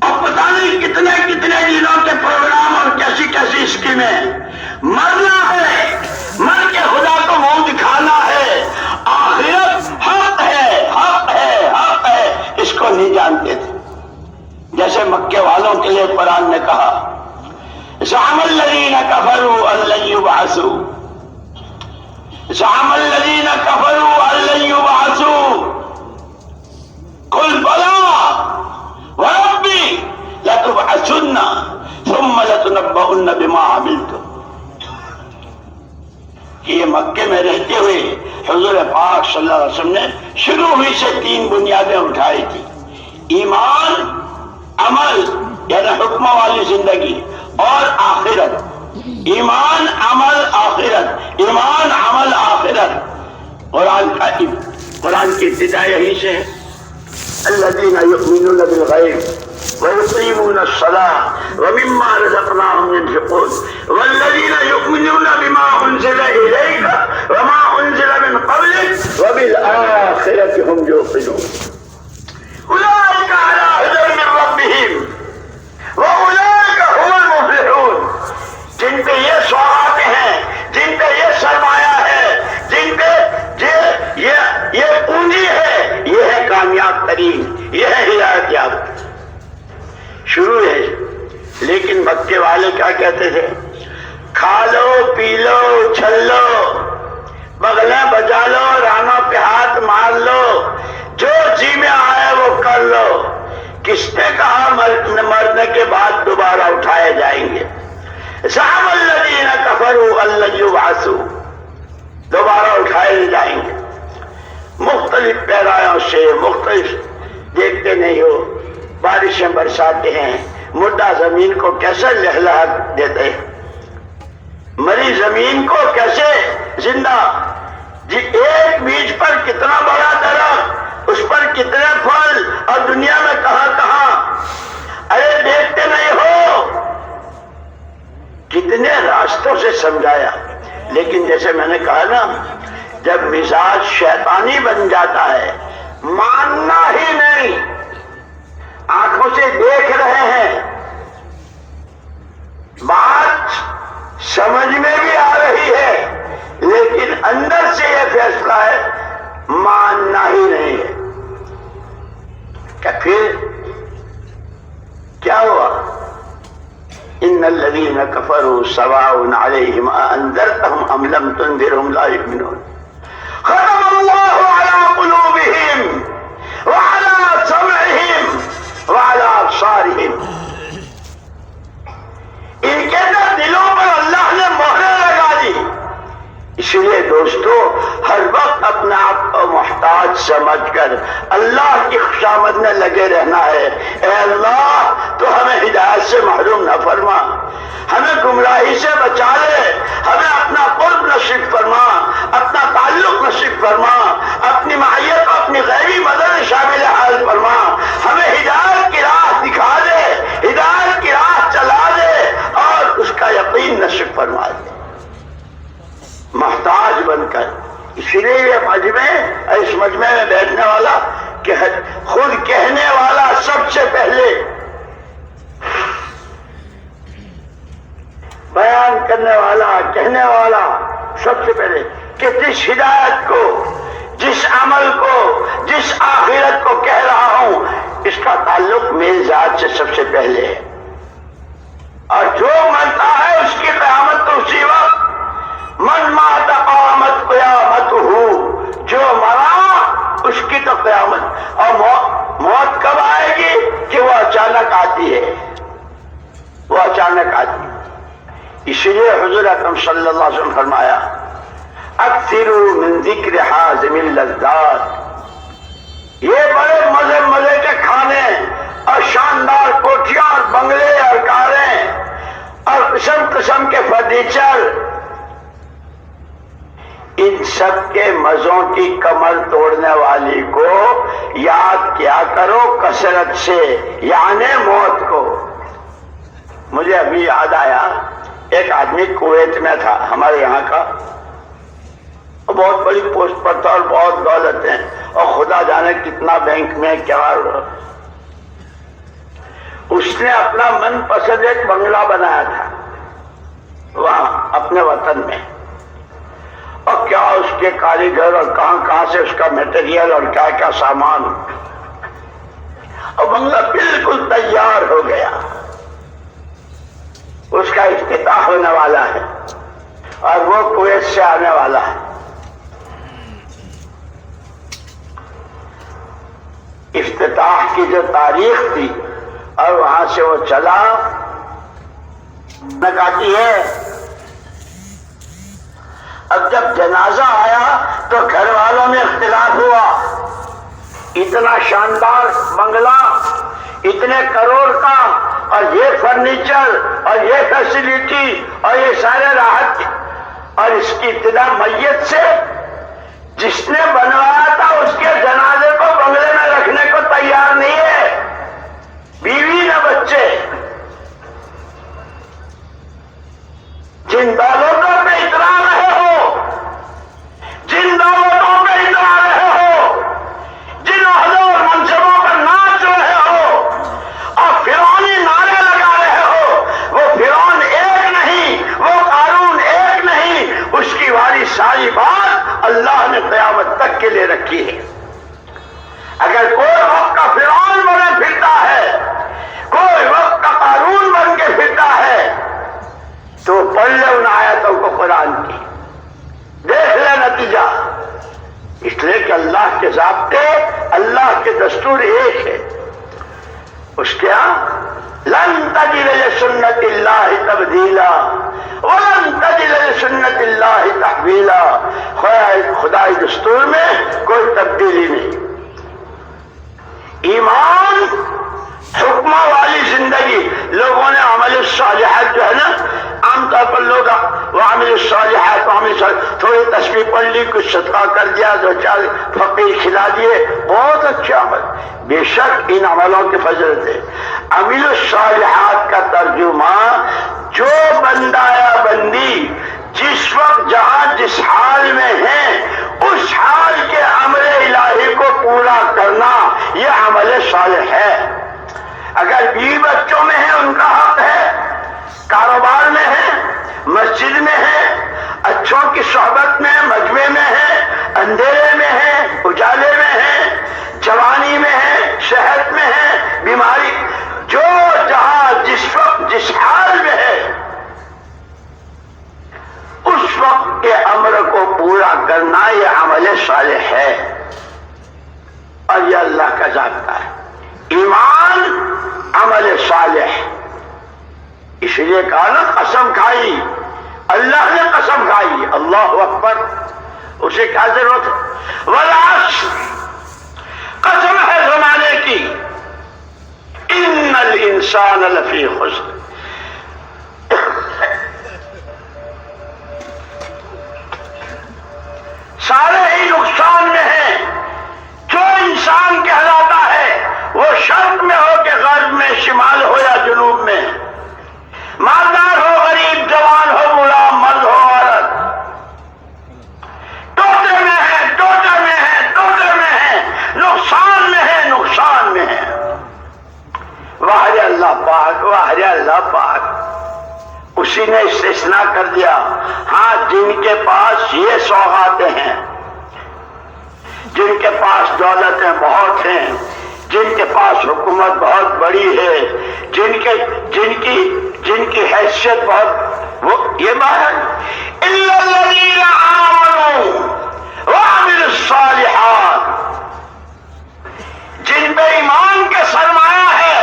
اور پتہ نہیں کتنے کتنے دنوں کے پروگرام اور کیسی کیسی اسکیمیں۔ مرنا ہے، مر کے خدا کو منہ دکھانا ہے، آخرت حق ہے، حق ہے، حق ہے، اس کو نہیں جانتے تھے۔ جیسے مکے والوں کے لیے قرآن نے کہا زعم الذین کفروا ان لن یبعثوا، زعم الذین کفروا ان لن یبعثوا، قل بلی وربی لتبعثن ثم لتنبؤن بما عملتم۔ کہ یہ مکے میں رہتے ہوئے حضور پاک صلی اللہ علیہ وسلم نے شروع ہوئی سے 3 بنیادیں اٹھائی تھی، ایمان، عمل یعنی حکم والی زندگی، اور آخرت۔ ایمان، عمل، آخرت، ایمان، عمل، آخرت۔ قرآن کی ابتدا یہی سے ہے، الذین یؤمنون بالغیب ويقيمون الصلاة ومما رزقناهم ينفقون والذين يؤمنون بما أنزل إليك وما أنزل من قبلك وبالآخرة هم يوقنون أولئك على هدى من ربهم وأولئك هم المفلحون۔ جن پہ یہ سوغاتیں ہیں، جن پہ یہ سرمایہ ہے، جن پہ یہ پونجی ہے، یہ ہے کامیاب ترین، یہ ہے ہدایت یافتہ۔ شروع ہے، لیکن مکے والے کیا کہتے تھے؟ کھا لو، پی لو، اچھل لو، بغلیں بجا لو، رانوں پہ ہاتھ مار لو، جو جی میں آئے وہ کر لو۔ کس نے کہا مرنے کے بعد دوبارہ اٹھائے جائیں گے؟ زعم الذین کفروا ان لن یبعثوا، دوبارہ اٹھائے جائیں گے۔ مختلف پیرایوں سے مختلف، دیکھتے نہیں ہو بارشیں برساتے ہیں، مردہ زمین کو کیسے لہلہا دیتے ہیں، مری زمین کو کیسے زندہ، جی ایک بیج پر کتنا بڑا درخت، اس پر کتنے پھل، اور دنیا میں کہاں کہاں، ارے دیکھتے نہیں ہو، کتنے راستوں سے سمجھایا۔ لیکن جیسے میں نے کہا نا، جب مزاج شیطانی بن جاتا ہے، ماننا ہی نہیں، آنکھوں سے دیکھ رہے ہیں، بات سمجھ میں بھی آ رہی ہے، لیکن اندر سے یہ فیصلہ ہے ماننا ہی نہیں ہے، کہ پھر کیا ہوا؟ ان الذین کفروا سواء علیہم اانذرتہم ام لم تنذرہم لا یؤمنون۔ ختم اللہ علی قلوبہم وعلی سمعہم وعلی ابصارہم، ان کے دلوں پر اللہ نے مہریں لگا دی۔ اس لیے دوستو، ہر وقت اپنے آپ کو محتاج سمجھ کر اللہ کی خوشامد میں لگے رہنا ہے۔ اے اللہ تو ہمیں ہدایت سے محروم نہ فرما، ہمیں گمراہی سے بچا لے، ہمیں اپنا قرب نصیب فرما، اپنا تعلق نصیب فرما، اپنی معیت اور اپنی غیبی مدد شامل حال فرما، ہمیں ہدایت کی راہ دکھا دے، ہدایت کی راہ چلا دے اور اس کا یقین نصیب فرما دے محتاج بن کر۔ اسی لیے یہ اس مجمع میں بیٹھنے والا کہ خود کہنے والا سب سے پہلے، بیان کرنے والا کہنے والا سب سے پہلے کہ جس ہدایت کو، جس عمل کو، جس آخرت کو کہہ رہا ہوں اس کا تعلق میری ذات سے سب سے پہلے ہے، اور جو مرتا ہے اس کی قیامت تو اسی وقت، من مات قامت قیامت ہو، جو مرا اس کی تو قیامت۔ اور موت کب آئے گی کہ وہ اچانک آتی ہے، وہ اچانک آتی ہے۔ اسی لیے حضور اکرم صلی اللہ علیہ وسلم فرمایا اکثروا من ذکر حازم اللذات، یہ بڑے مزے مزے کے کھانے اور شاندار کوٹھیاں اور بنگلے اور کاریں اور قسم قسم کے فرنیچر، ان سب کے مزوں کی کمر توڑنے والی کو یاد کیا کرو کثرت سے، یعنی موت کو۔ مجھے ابھی یاد آیا ایک آدمی کویت میں تھا ہمارے یہاں کا، بہت بڑی پوسٹ پر تھا اور بہت دولت ہے اور خدا جانے کتنا بینک میں کیا۔ اس نے اپنا من پسند ایک بنگلہ بنایا تھا وہاں اپنے وطن میں، اور کیا اس کے کاریگر اور کہاں کہاں سے اس کا میٹیریل اور کیا کیا سامان، اور بنگلہ بالکل تیار ہو گیا، اس کا افتتاح ہونے والا ہے اور وہ کویت سے آنے والا ہے۔ افتتاح کی جو تاریخ تھی اور وہاں سے وہ چلا، نکاتی ہے۔ اب جب جنازہ آیا تو گھر والوں میں اختلاف ہوا، اتنا شاندار بنگلہ، اتنے کروڑ کا، اور یہ فرنیچر اور یہ فیسیلیٹی اور یہ سارے راحت، اور اس کی ابتدا میت سے، جس نے بنوایا تھا اس کے جنازے کو بنگلے میں رکھنے کو تیار نہیں ہے، بیوی نہ بچے۔ جن دولتوں پہ اترا رہے ہو، جن دولتوں پہ اترا رہے ہو، جن عہدوں اور منصبوں پر ناچ رہے ہو اور فرعونی نعرے لگا رہے ہو، وہ فرعون ایک نہیں، وہ قارون ایک نہیں، اس کی والی ساری بات اللہ نے قیامت تک کے لیے رکھی ہے۔ اگر کوئی وقت کا فرعون بنے پھرتا ہے، کوئی وقت کا قارون بن کے پھرتا ہے، تو پڑھ لے ان آیتوں کو قرآن کی، دیکھ لے نتیجہ۔ اس لیے کہ اللہ کے ضابطے، اللہ کے دستور ایک ہے۔ اس کے لن تجد لسنت اللہ تبدیلا ولن تجد لسنت اللہ تحویلا، خدائی دستور میں کوئی تبدیلی نہیں۔ ایمان حکموں والی زندگی، لوگوں نے عمل الصالحات جو ہے نا، عام طور پر لوگ وہ عمل الصالحات تھوڑی تسبیح پڑھ لی، کچھ صدقہ کر دیا، دو چار فقیر کھلا دیے، بہت اچھا عمل، بے شک ان عملوں کی فضیلت ہے۔ عمل الصالحات کا ترجمہ جو بندہ یا بندی جس وقت جہاں جس حال میں ہیں اس حال کے امر الہی کو پورا کرنا، یہ عمل صالح ہے۔ اگر بیوی بچوں میں ہے ان کا حق ہے، کاروبار میں ہے، مسجد میں ہے، اچھوں کی صحبت میں، مجمع میں ہے، اندھیرے میں ہے، اجالے میں ہے، جوانی میں ہے، صحت میں ہے، بیماری، جو جہاں جس وقت جس حال میں ہے اس وقت کے امر کو پورا کرنا یہ عمل صالح ہے، اور یہ اللہ کا ضابطہ ہے۔ ایمان عمل صالح، اس لیے کہا نا قسم کھائی، اللہ نے قسم کھائی، اللہ اکبر، اسے کیا ضرورت ہے؟ والعصر، قسم ہے زمانے کی، ان الانسان لفی خسر، سارے ہی نقصان میں ہیں۔ جو انسان کہلاتا ہے وہ شرق میں ہو کہ غرب میں، شمال ہو یا جنوب میں، مالدار ہو غریب، جوان ہو بوڑھا، مرد ہو عورت، ٹوٹے میں ہے، ٹوٹے میں ہے، ٹوٹے میں ہے، نقصان میں ہے، نقصان میں ہے۔ واہ اللہ پاک، واہ اللہ پاک، اسی نے استثناء کر دیا، ہاں جن کے پاس یہ سوغاتیں ہیں، جن کے پاس دولتیں بہت ہیں، جن کے پاس حکومت بہت بڑی ہے، جن کی حیثیت بہت، وہ یہ بات الا الذین آمنوا وعملوا الصالحات، جن پہ ایمان کے سرمایہ ہے،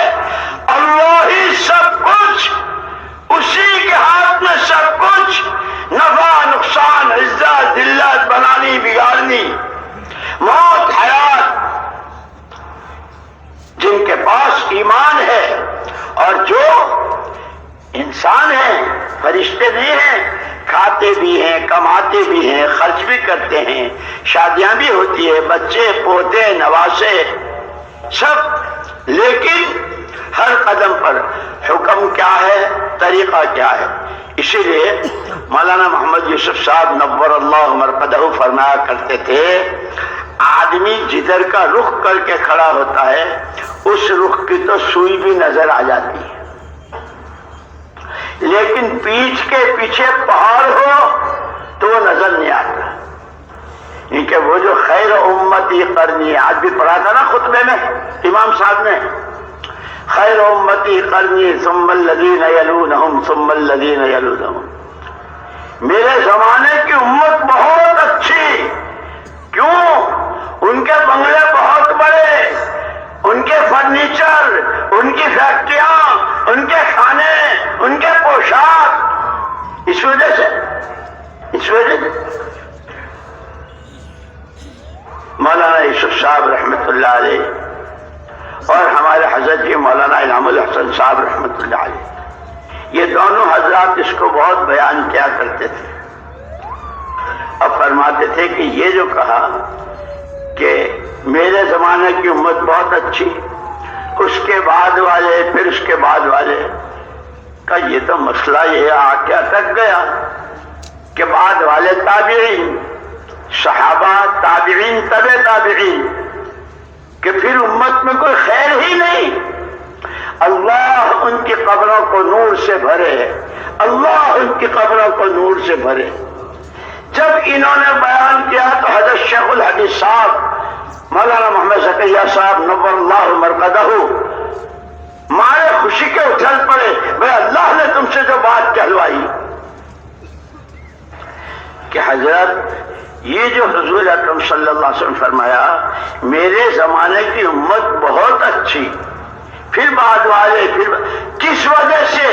اللہ ہی سب کچھ، اسی کے ہاتھ میں سب کچھ، نفع نقصان، عزت ذلت، بنانی بگاڑنی، موت حیات، جن کے پاس ایمان ہے، اور جو انسان ہیں، فرشتے نہیں ہیں، کھاتے بھی ہیں، کماتے بھی ہیں، خرچ بھی کرتے ہیں، شادیاں بھی ہوتی ہے، بچے پوتے نواسے سب، لیکن ہر قدم پر حکم کیا ہے، طریقہ کیا ہے۔ اسی لیے مولانا محمد یوسف صاحب نور اللہ مرقدہ فرمایا کرتے تھے، آدمی جدھر کا رخ کر کے کھڑا ہوتا ہے اس رخ کی تو سوئی بھی نظر آ جاتی ہے، لیکن پیٹھ کے پیچھے پہاڑ ہو تو وہ نظر نہیں آتا۔ کیونکہ وہ جو خیر امتی قرنی، آج بھی پڑھا تھا نا خطبے میں امام صاحب نے، خیر امتی قرنی ثم الذین یلونہم ثم الذین یلونہم، میرے زمانے کی امت بہت اچھی، کیوں؟ ان کے بنگلے بہت بڑے، ان کے فرنیچر، ان کی فیکٹریاں، ان کے کھانے، ان کے پوشاک، اس وجہ سے مولانا یوسف صاحب رحمت اللہ علیہ اور ہمارے حضرت جی مولانا انعام الحسن صاحب رحمت اللہ علیہ، یہ دونوں حضرات اس کو بہت بیان کیا کرتے تھے، اور فرماتے تھے کہ یہ جو کہا کہ میرے زمانے کی امت بہت اچھی، اس کے بعد والے، پھر اس کے بعد والے کا یہ تو مسئلہ یہ آ کے اٹک گیا کہ بعد والے تابعین، صحابہ، تابعین، تبع تابعین، کہ پھر امت میں کوئی خیر ہی نہیں۔ اللہ ان کی قبروں کو نور سے بھرے، اللہ ان کی قبروں کو نور سے بھرے۔ جب انہوں نے بیان کیا تو حضرت شیخ الحدیث صاحب مولانا محمد زکریا صاحب نور اللہ مرقدہ مارے خوشی کے اچھل پڑے، بھئی اللہ نے تم سے جو بات کہلوائی کہ حضرت یہ جو حضور اکرم صلی اللہ علیہ وسلم فرمایا میرے زمانے کی امت بہت اچھی، پھر بعد والے، پھر کس وجہ سے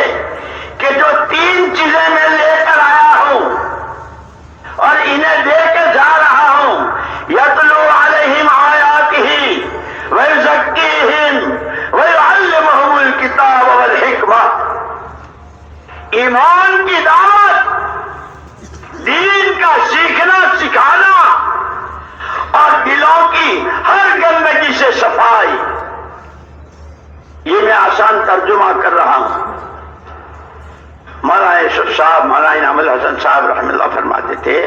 کہ جو تین چیزیں میں لے کر آیا ہوں اور انہیں دے کے جا رہا ہوں، یتلو علیہم آیاتہ ویزکیہم ویعلمہم الکتاب والحکمہ، ایمان کی دعوت، دین کا سیکھنا سکھانا، اور دلوں کی ہر گندگی سے صفائی۔ یہ میں آسان ترجمہ کر رہا ہوں۔ مولانا یوسف صاحب، مولانا انعام الحسن صاحب رحمۃ اللہ فرماتے تھے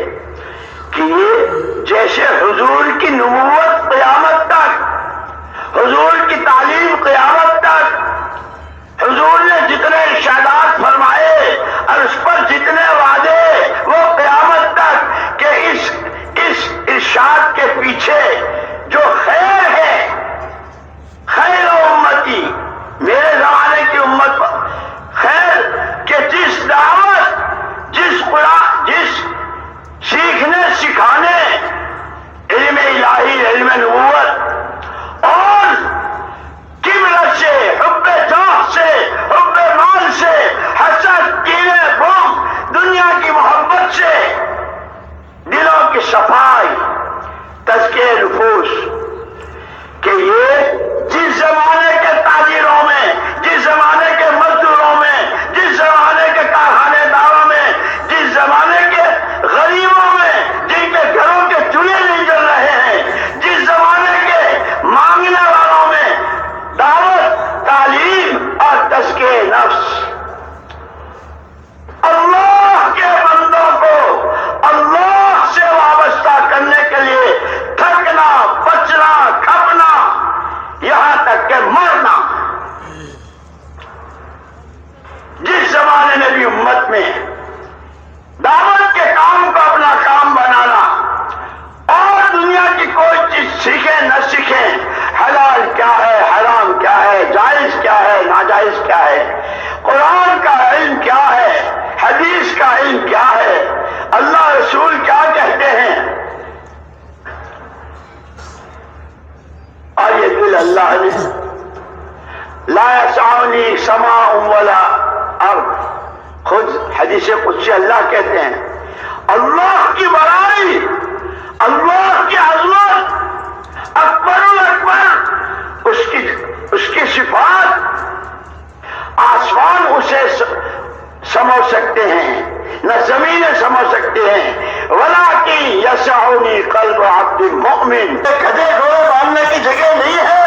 کہ یہ جیسے حضور کی نبوت قیامت تک، حضور کی تعلیم قیامت تک، حضور نے جتنے ارشادات فرمائے اور اس پر جتنے وعدے، وہ قیامت تک، کہ اس ارشاد کے پیچھے جو خیر ہے، خیر امتی، میرے زمانے کی امت خیر، کہ جس دعوت، جس سیکھنے سکھانے، علم الہی، علم نبوت، اور کبر سے، حب جاہ سے، حب مال سے، حسد، کینے، بغض، دنیا کی محبت سے دلوں کی صفائی، تزکیہ نفوس، اللہ نے لا یسعنی سماء ولا ارض، خود حدیث قدسی اللہ کہتے ہیں اللہ کی بڑائی، اللہ کی عظمت اکبر الاکبر، اس کی صفات آسمان اسے سمجھ سکتے ہیں نہ زمینیں سمجھ سکتے ہیں، ولکن یسعنی قلب عبد مؤمن، گدھے گھوڑے باندھنے کی جگہ نہیں ہے،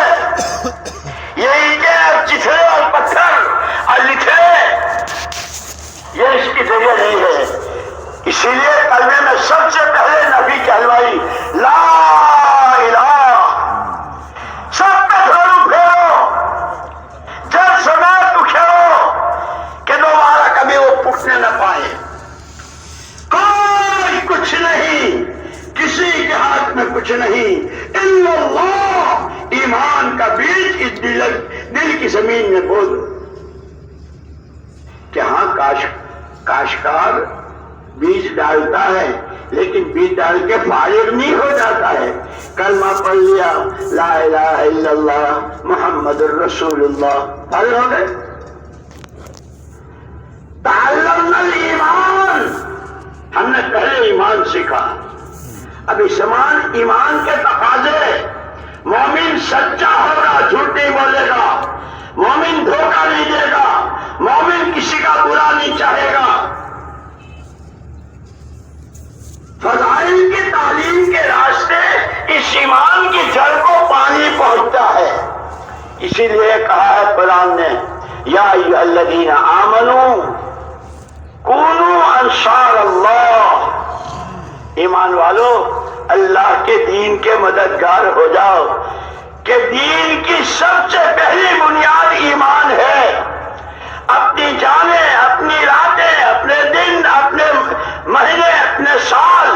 یہ اینٹیں اور چتھڑے اور پتھر اور لٹھڑے یہ اس کی جگہ نہیں ہے۔ اسی لیے کلمے میں سب سے پہلے نبی کہلوائی لا الہ، سب کا جھاڑو پھیرو، جب سنا تو کھیلو کہ دوبارہ کبھی وہ پھوٹنے نہ پائے۔ کوئی کچھ نہیں، کسی کے ہاتھ میں کچھ نہیں، الا اللہ، ایمان کا بیج اس دل کی زمین میں بول کہ ہاں کاشتکار بیج ڈالتا ہے لیکن بیج ڈال کے فارغ نہیں ہو جاتا ہے، کلمہ پڑھ لیا لا الہ الا اللہ محمد الرسول اللہ، فارغ ہو گئے۔ تعلمنا الایمان، ہم نے پہلے ایمان سیکھا، اب ایمان کے تقاضے، مومن سچا ہوگا، جھوٹ نہیں بولے گا، مومن دھوکہ نہیں دے گا، مومن کسی کا برا نہیں چاہے گا۔ فضائل کی تعلیم کے راستے اس ایمان کی جڑ کو پانی پہنچتا ہے، اسی لیے کہا ہے قرآن نے یا ایھا الذین آمنوا کونوا انصار اللہ، ایمان والو اللہ کے دین کے مددگار ہو جاؤ، کہ دین کی سب سے پہلی بنیاد ایمان ہے۔ اپنی جانیں، اپنی راتیں، اپنے دن، اپنے مہینے، اپنے سال،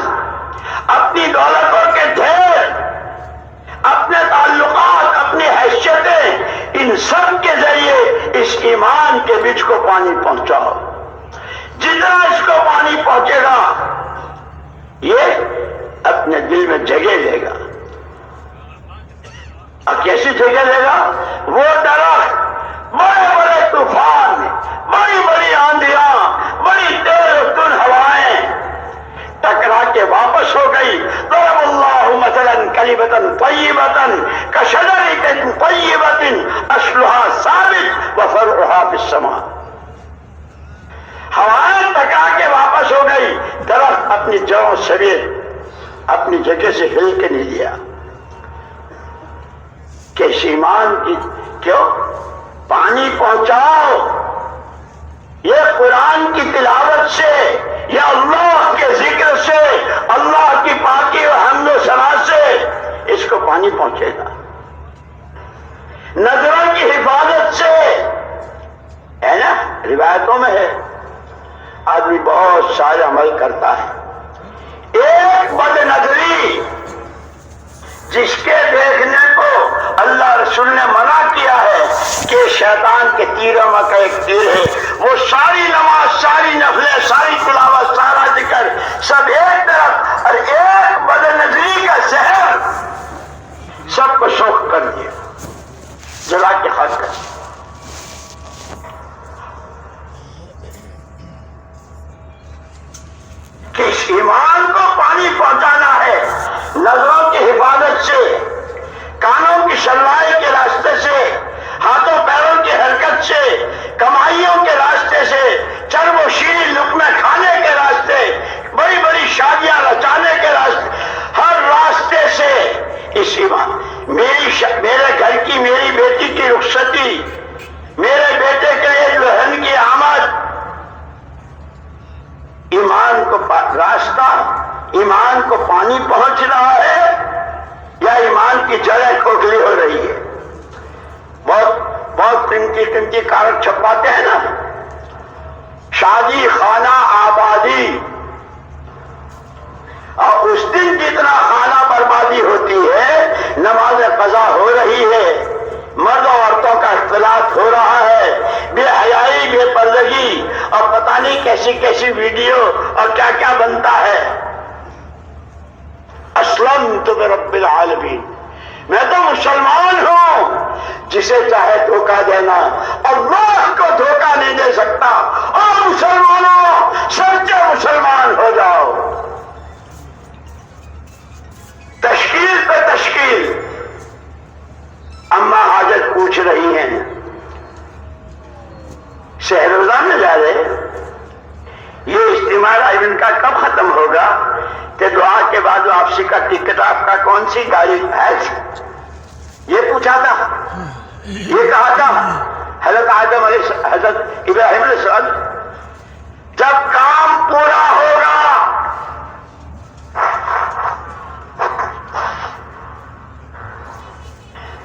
اپنی دولتوں کے ڈھیر، اپنے تعلقات، اپنی حیثیتیں، ان سب کے ذریعے اس ایمان کے بیچ کو پانی پہنچاؤ۔ جتنا اس کو پانی پہنچے گا یہ اپنے دل میں جگہ لے گا، اور کیسی جگہ لے گا؟ وہ درخت بڑے بڑے طوفان، بڑی بڑی آندھیاں، بڑی تیز تن ہوائیں ٹکرا کے واپس ہو گئی، ضرب اللہ مثلا کلمۃ طیبۃ کشجرۃ طیبۃ اصلها ثابت وفرعها فی السماء، ہوائیں ٹکرا کے واپس ہو گئی، درخت اپنی جڑوں سمیت اپنی جگہ سے ہل کے نہیں دیا، کہ اس ایمان کی کیوں پانی پہنچاؤ، یہ قرآن کی تلاوت سے، یہ اللہ کے ذکر سے، اللہ کی پاکی و حمد و ثنا سے اس کو پانی پہنچے گا، نظروں کی حفاظت سے، ہے نا، روایتوں میں ہے آدمی بہت سارے عمل کرتا ہے، ایک بد نظری جس کے دیکھنے کو اللہ رسول نے منع کیا ہے کہ شیطان کے تیروں میں کا ایک تیر ہے، وہ ساری نماز، ساری نفلیں، ساری تلاوت، سارا ذکر سب ایک طرف، اور ایک بد نظری کا زہر سب کو سوکھ کر دیا، جلا کے خاک کر دیا۔ کہ اس ایمان کو پانی پہنچانا ہے، نظروں کی حفاظت سے، کانوں کی سنوائی کے راستے سے، ہاتھوں پیروں کی حرکت سے، کمائیوں کے راستے سے، چرب و شیریں لقمے کھانے کے راستے، بڑی بڑی شادیاں رچانے کے راستے، ہر راستے سے اس ایمان، میرے گھر کی میری بیٹی کی رخصتی، میرے بیٹے کے ایک بہن کی آمد، ایمان کو راستہ، ایمان کو پانی پہنچ رہا ہے یا ایمان کی جڑیں کھوکھلی ہو رہی ہے؟ بہت قیمتی کاغذ چھپاتے ہیں نا، شادی خانہ آبادی، اور اس دن جتنا خانہ بربادی ہوتی ہے، نماز قضا ہو رہی ہے، مرد و عورتوں کا اختلاط ہو رہا ہے، بے حیائی، بے پردگی، اور پتہ نہیں کیسی کیسی ویڈیو اور کیا کیا بنتا ہے۔ اسلمت برب العالمین، میں تو مسلمان ہوں. جسے چاہے دھوکہ دینا اللہ کو دھوکہ نہیں دے سکتا. اور مسلمانوں سچے مسلمان ہو جاؤ. تشکیل پہ تشکیل. اماں حاجت پوچھ رہی ہیں شہروزہ میں جا رہے. یہ اجتماع ان کا کب ختم ہوگا کہ دعا کے بعد واپسی کا ٹکٹ آپ کا کون سی گاڑی ہے؟ یہ پوچھا تھا. یہ کہا تھا حضرت آدم حضرت ابراہیم علیہ السلام جب کام پورا ہوگا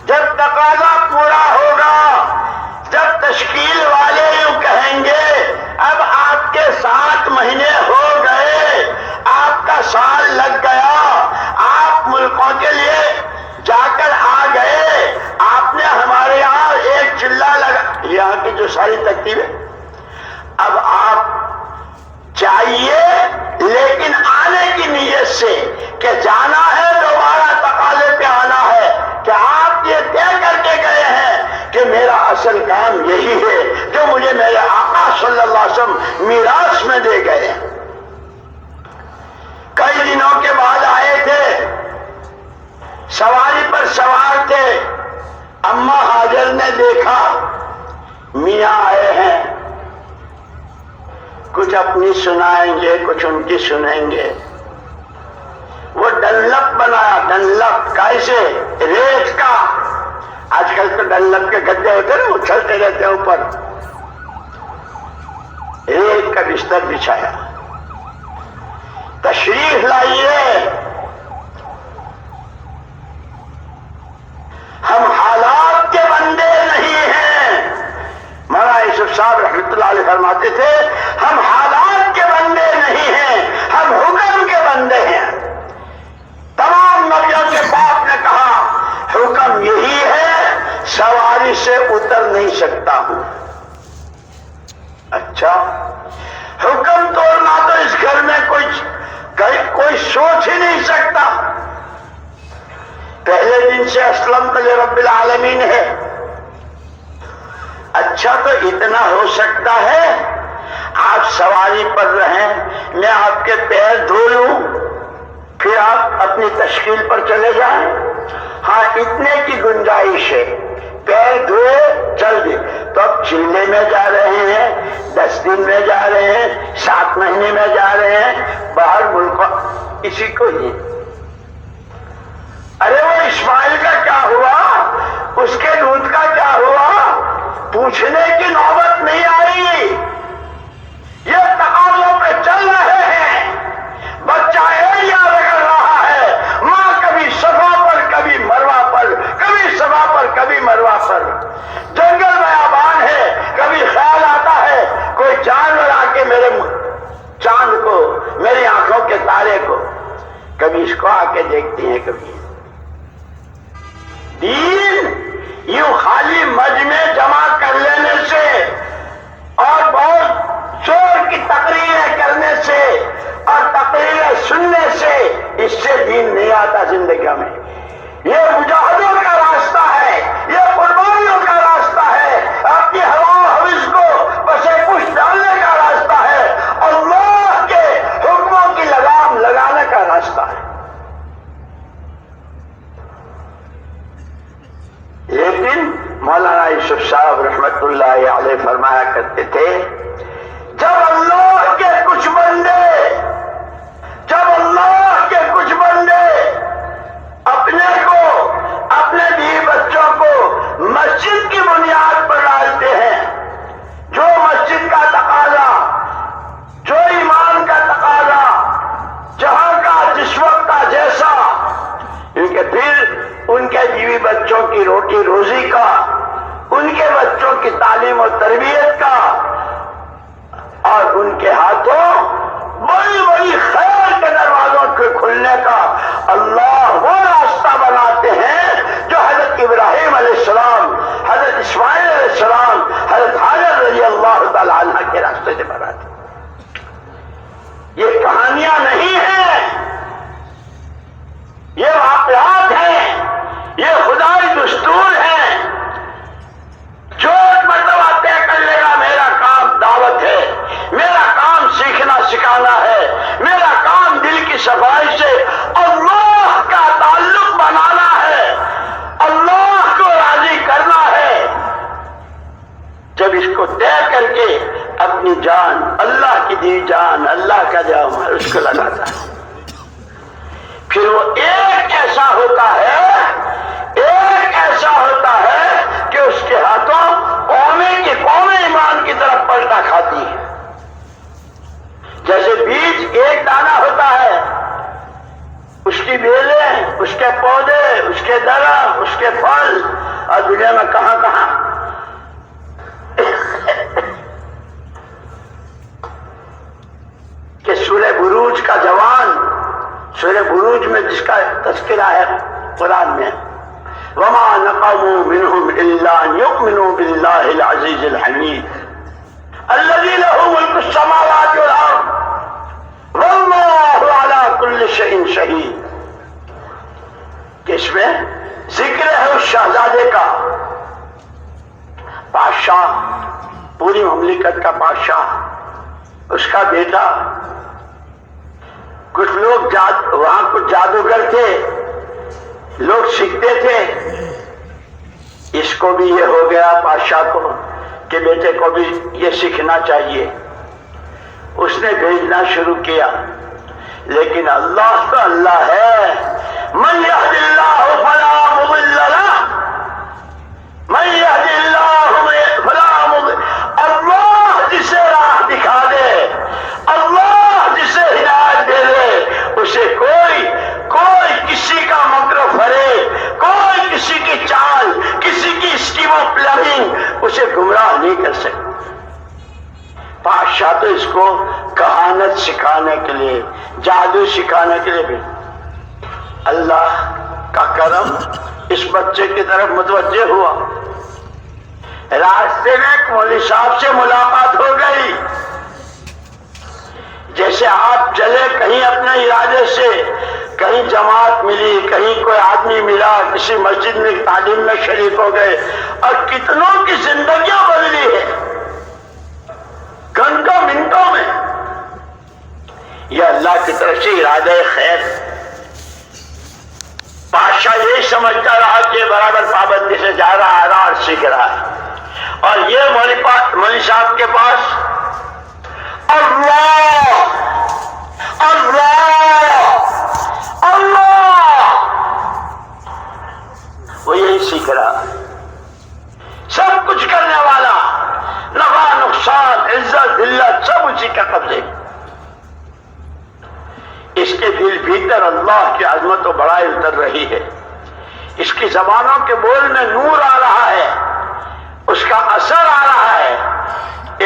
جب تقاضا پورا ہوگا جب تشکیل والے یوں کہیں گے اب آپ کے 7 مہینے ہو گئے آپ کا سال لگ گیا آپ ملکوں کے لیے جا کر آ گئے آپ نے ہمارے یہاں ایک چلہ لگا یہاں کی جو ساری ترتیبیں اب آپ چاہیے لیکن آنے کی نیت سے کہ جانا ہے دوبارہ تقاضے پہ آنا ہے کہ آپ یہ طے کر کے گئے ہیں کہ میرا اصل کام یہی ہے جو مجھے میرے آقا صلی اللہ علیہ وسلم میراث میں دے گئے. کئی دنوں کے بعد آئے تھے سواری پر سوار تھے. اماں ہاجر نے دیکھا میاں آئے ہیں کچھ اپنی سنائیں گے کچھ ان کی سنیں گے. وہ ڈنلپ بنایا. ڈنلپ کیسے؟ ریت کا. آج کل تو ڈنلپ کے گدے ہوتے ہیں وہ چلتے رہتے ہیں اوپر. ریت کا بستر بچھایا. تشریف لائیے. ہم حالات کے بندے نہیں ہیں. مولانا یوسف صاحب رحمۃ اللہ علیہ فرماتے تھے ہم حالات کے بندے نہیں ہیں ہم حکم کے بندے ہیں. تمام نبیوں کے باپ نے کہا حکم یہی ہے سواری سے اتر نہیں سکتا ہوں. اچھا حکم توڑنا تو اس گھر میں کوئی سوچ ہی نہیں سکتا. پہلے دن سے اسلم لرب العالمین ہے. اچھا تو اتنا ہو سکتا ہے آپ سواری پر رہیں میں آپ کے پیر دھو لوں پھر آپ اپنی تشکیل پر چلے جائیں. ہاں اتنے کی گنجائش ہے. پیر دھوئے چل گئے تو اب چلے میں جا رہے ہیں 10 دن میں جا رہے ہیں 7 مہینے میں جا رہے ہیں باہر ملکوں کسی کو ہی. ارے وہ اسماعیل کا کیا ہوا اس کے دودھ کا کیا ہوا پوچھنے کی نوبت نہیں آئی. یہ تقاضوں پہ چل رہے ہیں. بچہ ایریا رگڑ رہا ہے ماں کبھی صفا پر کبھی مروہ پر کبھی صفا پر کبھی مروہ پر. جنگل بیابان ہے کبھی خیال آتا ہے کوئی جانور آ کے میرے چاند کو میری آنکھوں کے تارے کو کبھی اس کو آ کے دیکھتی ہیں. کبھی دین یوں خالی مجمع جمع کر لینے سے اور بہت زور کی تقریریں کرنے سے اور تقریریں سننے سے اس سے دین نہیں آتا زندگی میں. یہ مجاہدوں کا راستہ ہے یہ قربانیوں کا راستہ ہے اپنی ہوا و حوث کو بسے پشت ڈالنے کا راستہ ہے اللہ کے حکموں کی لگام لگانے کا راستہ ہے. لیکن مولانا یوسف صاحب رحمت اللہ علیہ فرمایا کرتے تھے جب اللہ کے کچھ بندے اپنے کو اپنے بیوی بچوں کو مسجد کی بنیاد پر ڈالتے ہیں جو مسجد کا تقاضا جو ایمان کا تقاضا جہاں کا جس وقت کا جیسا کیونکہ پھر ان کے بیوی بچوں کی روٹی روزی کا ان کے بچوں کی تعلیم و تربیت کا اور ان کے ہاتھوں بڑی بڑی خیر کے دروازوں کے کھلنے کا اللہ وہ راستہ بناتے ہیں جو حضرت ابراہیم علیہ السلام حضرت اسماعیل علیہ السلام حضرت حاجر رضی اللہ تعالی عنہ کے راستے سے بناتے. یہ کہانیاں نہیں ہیں یہ واقعات ہیں یہ اپنی جان، اللہ کی دی جان، اللہ کا دیا مال اس کو لگاتا ہے، پھر وہ ایک ایسا ہوتا ہے کہ اس کے ہاتھوں قومیں کی قومیں ایمان کی طرف پلٹا کھاتی ہے۔ جیسے بیج ایک دانہ ہوتا ہے، اس کی بیلیں، اس کے پودے، اس کے درخت، اس کے پھل، اور دنیا میں کہاں کہاں کہ سورہ بروج کا جوان، سورہ بروج میں جس کا تذکرہ ہے قرآن میں، وما نقموا منهم الا ان يؤمنوا بالله العزيز الحميد الذي له ملك السماوات والارض والله على كل شيء شهيد، کہ اس میں ذکر ہے اس شہزادے کا، بادشاہ، پوری مملکت کا بادشاہ، اس کا بیٹا۔ کچھ لوگ وہاں کچھ جادوگر تھے، لوگ سیکھتے تھے، اس کو بھی یہ ہو گیا بادشاہ کو کہ بیٹے کو بھی یہ سیکھنا چاہیے، اس نے بھیجنا شروع کیا، لیکن اللہ تو اللہ ہے، من یہد اللہ فلا مضل لہ، من یہد اللہ فلا مضل، اللہ جسے راہ دکھا دے، اللہ جسے ہدایت دے دے، اسے کوئی کسی کا مکر و فریب، کوئی کسی کی چال، کسی کی اسکیم و پلاننگ اسے گمراہ نہیں کر سکتا۔ بادشاہ تو اس کو کہانت سکھانے کے لیے، جادو سکھانے کے لیے بھی، اللہ کا کرم اس بچے کی طرف متوجہ ہوا، راستے میں ایک مولوی صاحب سے ملاقات ہو گئی، جیسے آپ چلے کہیں اپنے ارادے سے، کہیں جماعت ملی، کہیں کوئی آدمی ملا، کسی مسجد میں تعلیم میں شریک ہو گئے، اور کتنوں کی زندگیاں بدلی ہے گھنٹوں منٹوں میں، یہ اللہ کی طرف سے ارادہ خیر۔ بادشاہ یہی سمجھتا رہا کہ برابر پابندی سے جا رہا آ رہا اور سیکھ رہا ہے، اور یہ مولوی صاحب کے پاس اللہ وہ یہی سیکھ رہا، سب کچھ کرنے والا، نفع نقصان، عزت ذلت سب اسی کا قبضے۔ اس کے دل بھیتر اللہ کی عظمت و بڑائی اتر رہی ہے، اس کی زبانوں کے بول میں نور آ رہا ہے، اس کا اثر آ رہا ہے۔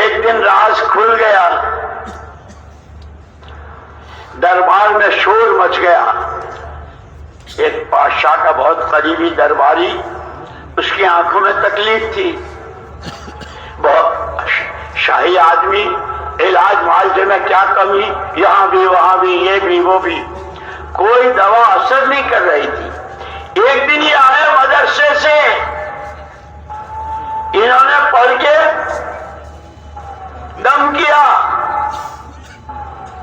ایک دن راز کھل گیا، دربار میں شور مچ گیا، ایک بادشاہ کا بہت قریبی درباری، اس کی آنکھوں میں تکلیف تھی، بہت شاہی آدمی، علاج معالجے میں کیا کمی، یہاں بھی وہاں بھی، یہ بھی وہ بھی، کوئی دوا اثر نہیں کر رہی تھی۔ ایک دن یہ آئے مدرسے سے، انہوں نے پڑھ کے دم کیا،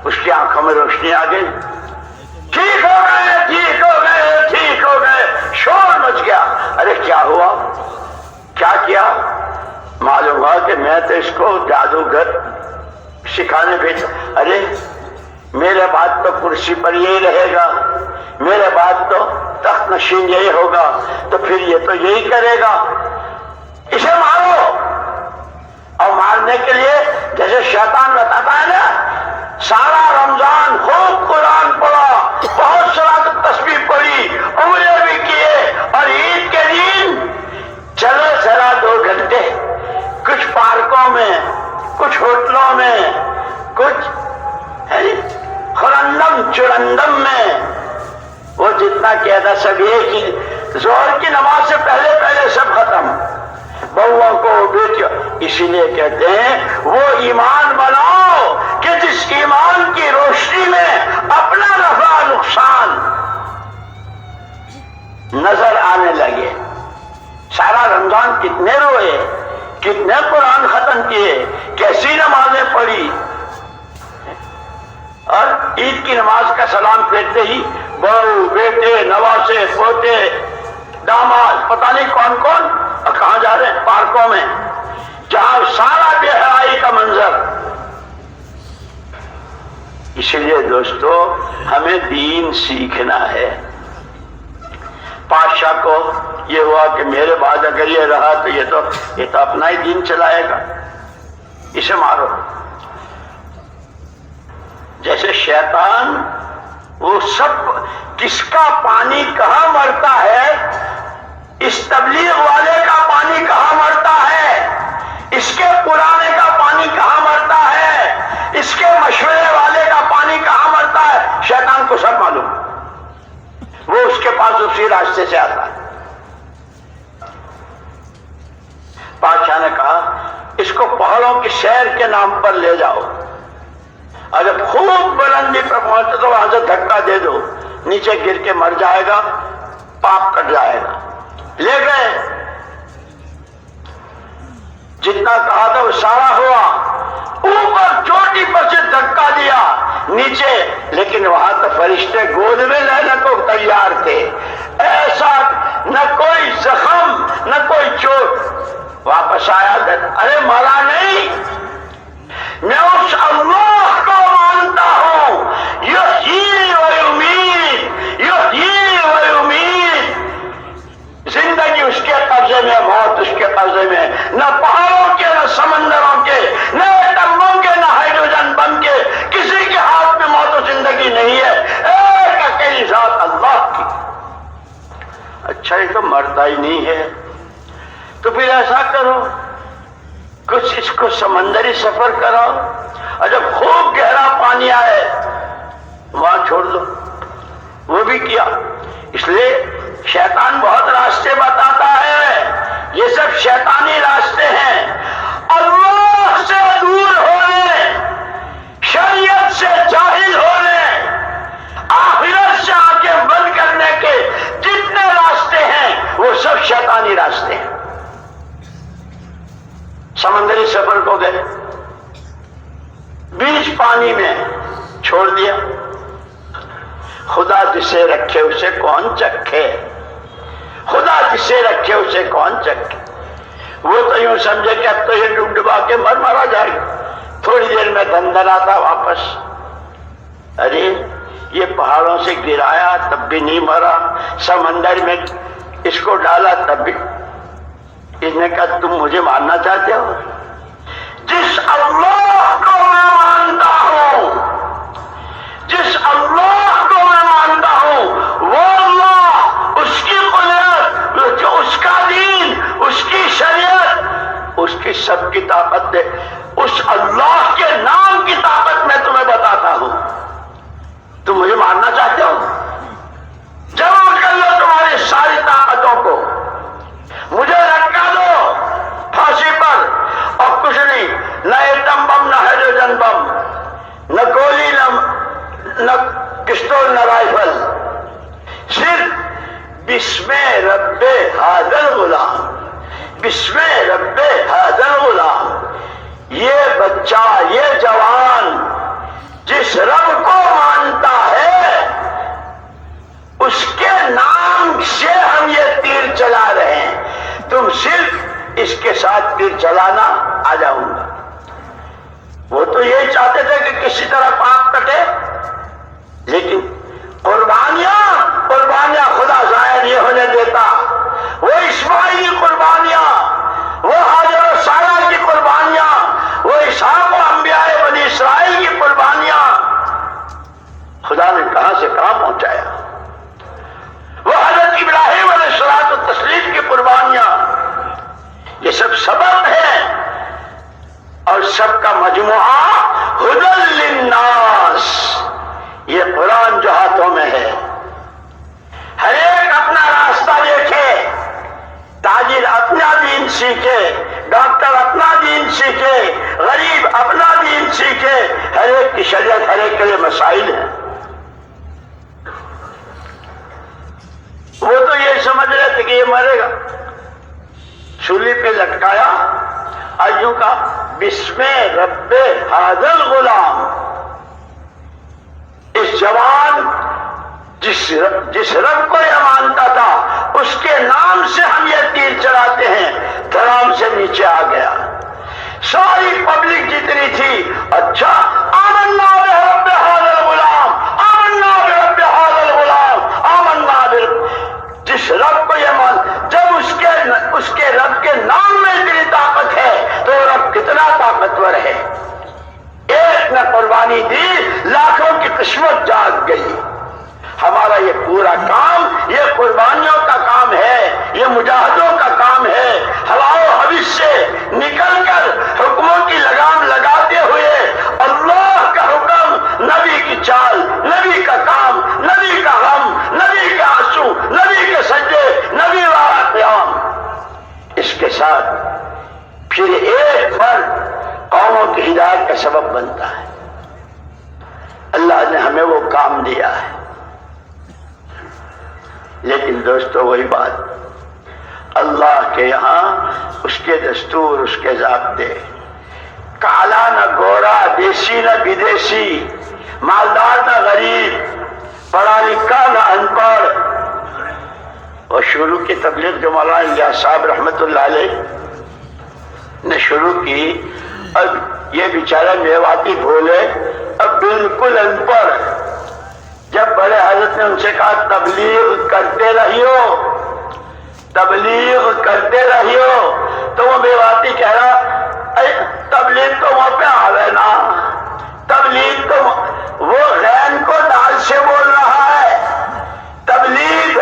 اس کی آنکھوں میں روشنی آ گئی، ٹھیک ہو گئے، ٹھیک ہو گئے، ٹھیک ہو گئے، شور مچ گیا۔ ارے کیا ہوا، کیا کیا؟ معلوم ہوا کہ میں تو اس کو جادوگر سکھانے بھیجا۔ ارے میرے بعد تو کرسی پر یہی رہے گا، میرے بعد تو تخت نشین یہی ہوگا، تو پھر یہ تو یہی کرے گا، اسے مارو۔ اور مارنے کے لیے جیسے شیطان بتاتا ہے نا، سارا رمضان خوب قرآن پڑھا، بہت صلاۃ التسبیح پڑھی، عمرے بھی کیے، اور عید کے دن چلو ذرا 2 گھنٹے کچھ پارکوں میں، کچھ ہوٹلوں میں، کچھ خرندم چرندم میں، وہ جتنا کیا تھا سب ایک ہی، ظہر کی نماز سے پہلے سب ختم، بہووں کو بیٹیوں۔ اسی لیے کہتے ہیں وہ ایمان بناؤ کہ جس ایمان کی روشنی میں اپنا نفع نقصان نظر آنے لگے۔ سارا رمضان کتنے روئے، کتنے قرآن ختم کیے، کیسی نمازیں پڑھی، اور عید کی نماز کا سلام پھیرتے ہی بہو بیٹے نواسے پوتے داماد پتہ نہیں کون کون اور کہاں جا رہے ہیں، پارکوں میں، جہاں سارا بے حیائی کا منظر، دوستو ہمیں دین سیکھنا ہے۔ بادشاہ کو یہ ہوا کہ میرے بعد اگر یہ رہا تو یہ تو اپنا ہی دین چلائے گا، اسے مارو۔ جیسے شیطان وہ سب کس کا پانی کہاں مرتا ہے، اس تبلیغ والے کا پانی کہاں مرتا ہے، اس کے پرانے کا پانی کہاں مرتا ہے، اس کے مشورے والے کا پانی کہاں مرتا ہے، شیطان کو سب معلوم، وہ اس کے پاس اسی راستے سے آتا ہے۔ بادشاہ نے کہا اس کو پہاڑوں کی سیر کے نام پر لے جاؤ، اگر خوب بلندی پر پہنچے تو وہاں سے دھکا دے دو، نیچے گر کے مر جائے گا، پاپ کٹ جائے گا۔ لے گئے، جتنا کہا تھا وہ سارا ہوا، اوپر چوٹی پر سے دھکا دیا نیچے، لیکن وہاں تو فرشتے گود میں لینے کو تیار تھے، ایسا نہ کوئی زخم نہ کوئی چوٹ۔ واپس آیا، ارے مرا نہیں، میں اس اللہ کو مانتا ہوں، یحیی و یمیت، یحیی و یمیت۔ زندگی اس کے قبضے میں، موت اس کے قبضے میں، نہ پہاڑوں کے نہ سمندروں کے نہ ایٹموں کے نہ ہائیڈروجن بم کے، کسی کے ہاتھ میں موت و زندگی نہیں ہے، ایک اکیلی ذات اللہ کی۔ اچھا یہ تو مرتا ہی نہیں ہے، تو پھر ایسا کرو کچھ اس کو سمندری سفر کراؤ، اور جب خوب گہرا پانی آئے وہاں چھوڑ دو۔ وہ بھی کیا۔ اس لیے شیطان بہت راستے بتاتا ہے، یہ سب شیطانی راستے ہیں۔ اللہ سے دور ہونے، شریعت سے جاہل ہونے، آخرت سے آنکھیں بند کرنے کے جتنے راستے ہیں وہ سب شیطانی راستے ہیں۔ سمندری سفر کو گئے، بیچ پانی میں چھوڑ دیا۔ خدا جسے رکھے اسے کون چکھے، خدا جسے رکھے اسے کون چکھے۔ وہ تو یوں سمجھے کہ اب تو یہ ڈوب ڈبا کے مرا جائے گا، تھوڑی دیر میں دندناتا واپس۔ ارے یہ پہاڑوں سے گرایا تب بھی نہیں مرا، سمندر میں اس کو ڈالا تب بھی۔ اس نے کہا تم مجھے مارنا چاہتے ہو؟ جس اللہ کو میں مانتا ہوں، جس اللہ کو میں مانتا ہوں، وہ اللہ، اس کی قدرت، جو اس کا دین، اس کی شریعت، اس کی سب کی طاقت دے، اس اللہ کے نام کی طاقت میں تمہیں بتاتا ہوں۔ تم مجھے مارنا چاہتے ہو؟ جمع کر لو تمہاری ساری طاقتوں کو، مجھے لٹکا دو پھانسی پر، اور کچھ نہیں، نہ ایٹم بم نہ ہائیڈروجن بم، نہ گولی نہ پستول نہ رائفل، صرف بسم رب ھذا الغلام، بسم رب ھذا الغلام۔ یہ بچہ، یہ جوان جس رب کو مانتا ہے، اس کے نام سے ہم یہ تیر چلا رہے ہیں، تم صرف اس کے ساتھ تیر چلانا، آ جاؤں گا۔ وہ تو یہی چاہتے تھے کہ کسی طرح پاک کٹے، لیکن قربانیاں خدا ضائع نہیں ہونے دیتا۔ وہ اسماعیل کی قربانیاں، وہ حاجر و سارہ کی قربانیاں، وہ اسحاق و انبیاء بنی اسرائیل کی قربانیاں خدا نے کہاں سے کہاں پہنچایا۔ وہ حضرت ابراہیم علیہ الصلوۃ والتسلیم کی قربانیاں، یہ سب سبب ہے، اور سب کا مجموعہ ھدی للناس۔ یہ قرآن جو ہاتھوں میں ہے، ہر ایک اپنا راستہ دیکھے، تاجر اپنا دین سیکھے، ڈاکٹر اپنا دین سیکھے، غریب اپنا دین سیکھے، ہر ایک کی شریعت، ہر ایک کے لیے مسائل ہیں۔ وہ تو یہ سمجھ رہے تھے کہ یہ مرے گا، سولی پہ لٹکایا، آجوں کا بسم رب ھذا الغلام۔ اس جوان جس رب کو یہ مانتا تھا، اس کے نام سے ہم یہ تیر چلاتے ہیں، دھرام سے نیچے آ گیا۔ ساری پبلک جتنی تھی، اچھا آمنا برب ھذا الغلام، اس رب کو یہ مان، جب اس کے رب کے نام میں اتنی طاقت ہے تو رب کتنا طاقتور ہے۔ ایک نے قربانی دی، لاکھوں کی قسمت جاگ گئی۔ ہمارا یہ پورا کام یہ قربانیوں کا کام ہے، یہ مجاہدوں کا کام ہے، ہوا و ہوش سے نکل کر حکموں کی لگام لگاتے ہوئے اللہ کا حکم، نبی کی چال، نبی کا کام، نبی کا غم، نبی کے آنسو، نبی کے سجدے، نبی والا قیام، اس کے ساتھ پھر ایک فرد قوموں کی ہدایت کا سبب بنتا ہے۔ اللہ نے ہمیں وہ کام دیا ہے، لیکن دوستو وہی بات، اللہ کے یہاں اس کے دستور، اس کے ضابطے، کالا نہ گورا، دیسی نہ بدیسی، مالدار نہ غریب، پڑھا لکھا نہ ان پڑھ۔ اور شروع کی تبلیغ جو مولانا الیاس صاحب رحمت اللہ علیہ نے شروع کی، اب یہ بیچارہ میواتی بھولے، اب بالکل ان پڑھ۔ جب بڑے حضرت نے ان سے کہا تبلیغ کرتے رہیو، تبلیغ کرتے رہیو، تو وہ میواتی کہہ رہا تبلیغ تو وہاں پہ آوے نا، تبلیغ تو وہ غین کو دال سے بول رہا ہے۔ تبلیغ،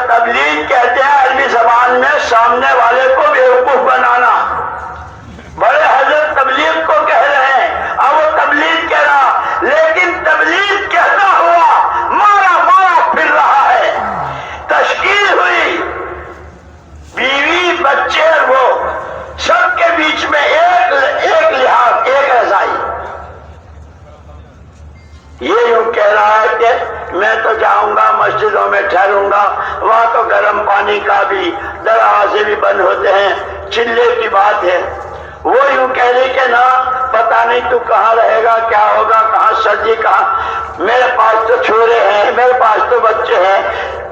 تبلیغ کہتے ہیں عربی زبان میں سامنے والے کو بیوقوف بنانا۔ بڑے حضرت تبلیغ کو کہہ رہے ہیں، اب وہ تبلیغ کہہ رہا، لیکن تبلیغ کہتا ہوا مارا مارا پھر رہا ہے۔ تشکیل ہوئی، بیوی بچے اور وہ سب کے بیچ میں ایک لحاظ، ایک رضائی۔ یہ یوں کہہ رہا ہے کہ میں تو جاؤں گا مسجدوں میں ٹھہروں گا، وہاں تو گرم پانی کا بھی دروازے بھی بند ہوتے ہیں، چلے کی بات ہے۔ وہ یوں کہہ رہی کہ نہ پتہ نہیں تو کہاں رہے گا، کیا ہوگا، کہاں سردی، کہاں، میرے پاس تو چھوڑے ہیں، میرے پاس تو بچے ہیں،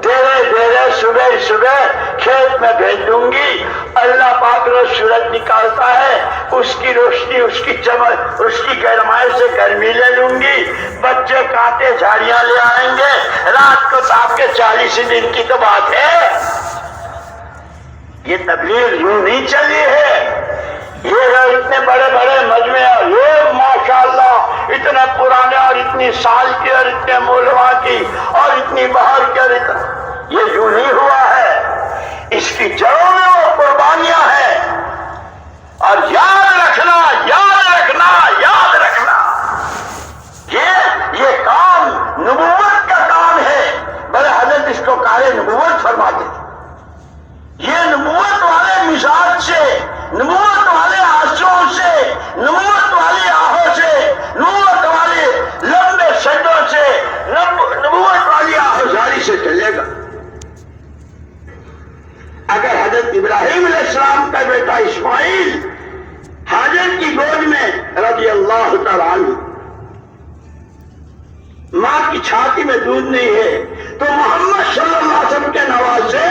دھیرے دھیرے صبح صبح کھیت میں بھیج دوں گی۔ اللہ پاک روز سورج نکالتا ہے، اس کی روشنی، اس کی چمک، اس کی گرمائی سے گرمی لے لوں گی، بچے کانٹے جھاڑیاں لے آئیں گے، رات کو تاپ کے 40 دن کی تو بات ہے۔ یہ تبلیغ یوں نہیں چلی ہے۔ یہ اتنے بڑے بڑے مجمع، یہ ماشاءاللہ اتنے پرانے اور اتنی سال کی اور اتنے مولوا کی اور اتنی بہار کی، اور یہ یوں نہیں ہوا ہے۔ اس کی جڑوں میں وہ قربانیاں ہیں۔ اور یاد رکھنا، یاد رکھنا، یاد رکھنا، یہ کام نبوت کا کام ہے۔ بڑے حضرت اس کو کارے نبوت فرماتے تھے۔ یہ نبوت والے مزاج سے، نبوت والے آنسوؤں سے، نبوت والی آہوں سے، نبوت والے لمبے سجدوں سے، نبوت والی آہوزاری سے چلے گا۔ اگر حضرت ابراہیم علیہ السلام کا بیٹا اسماعیل حاجر کی گود میں رضی اللہ تعالیٰ عنہ، ماں کی چھاتی میں دودھ نہیں ہے، تو محمد صلی اللہ علیہ وسلم کے نواسے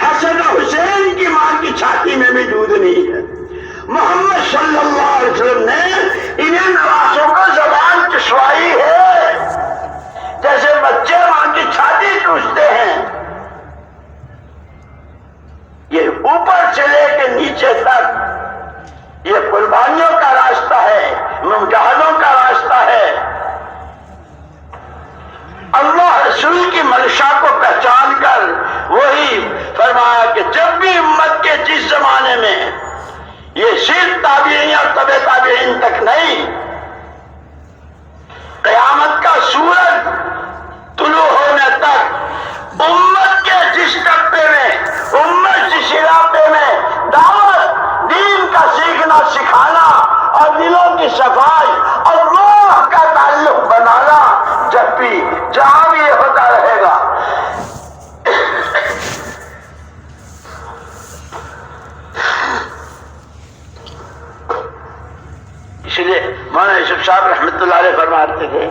حسن حسین کی ماں کی چھاتی میں بھی دودھ نہیں ہے۔ محمد صلی اللہ علیہ وسلم نے انہیں نواسوں کو زبان چسوائی ہے، جیسے بچے ماں کی چھاتی چوستے ہیں۔ یہ اوپر سے لے کے نیچے تک یہ قربانیوں کا راستہ ہے، مجاہدوں کا راستہ ہے۔ اللہ رسول کی منشا کو پہچان کر وہی فرمایا کہ جب بھی امت کے جس زمانے میں یہ صرف تابعین اور طبع تابعین تک نہیں، قیامت کا سورج طلوع ہونے تک امت کے جس طبقے میں، امت جس علاقے میں دعوت دین کا سیکھنا سکھانا اور دلوں کی صفائی اور روح کا تعلق بنانا، جب بھی جہاں بھی یہ ہوتا رہے گا، اس لیے مولانا یوسف صاحب رحمۃ اللہ علیہ فرماتے تھے،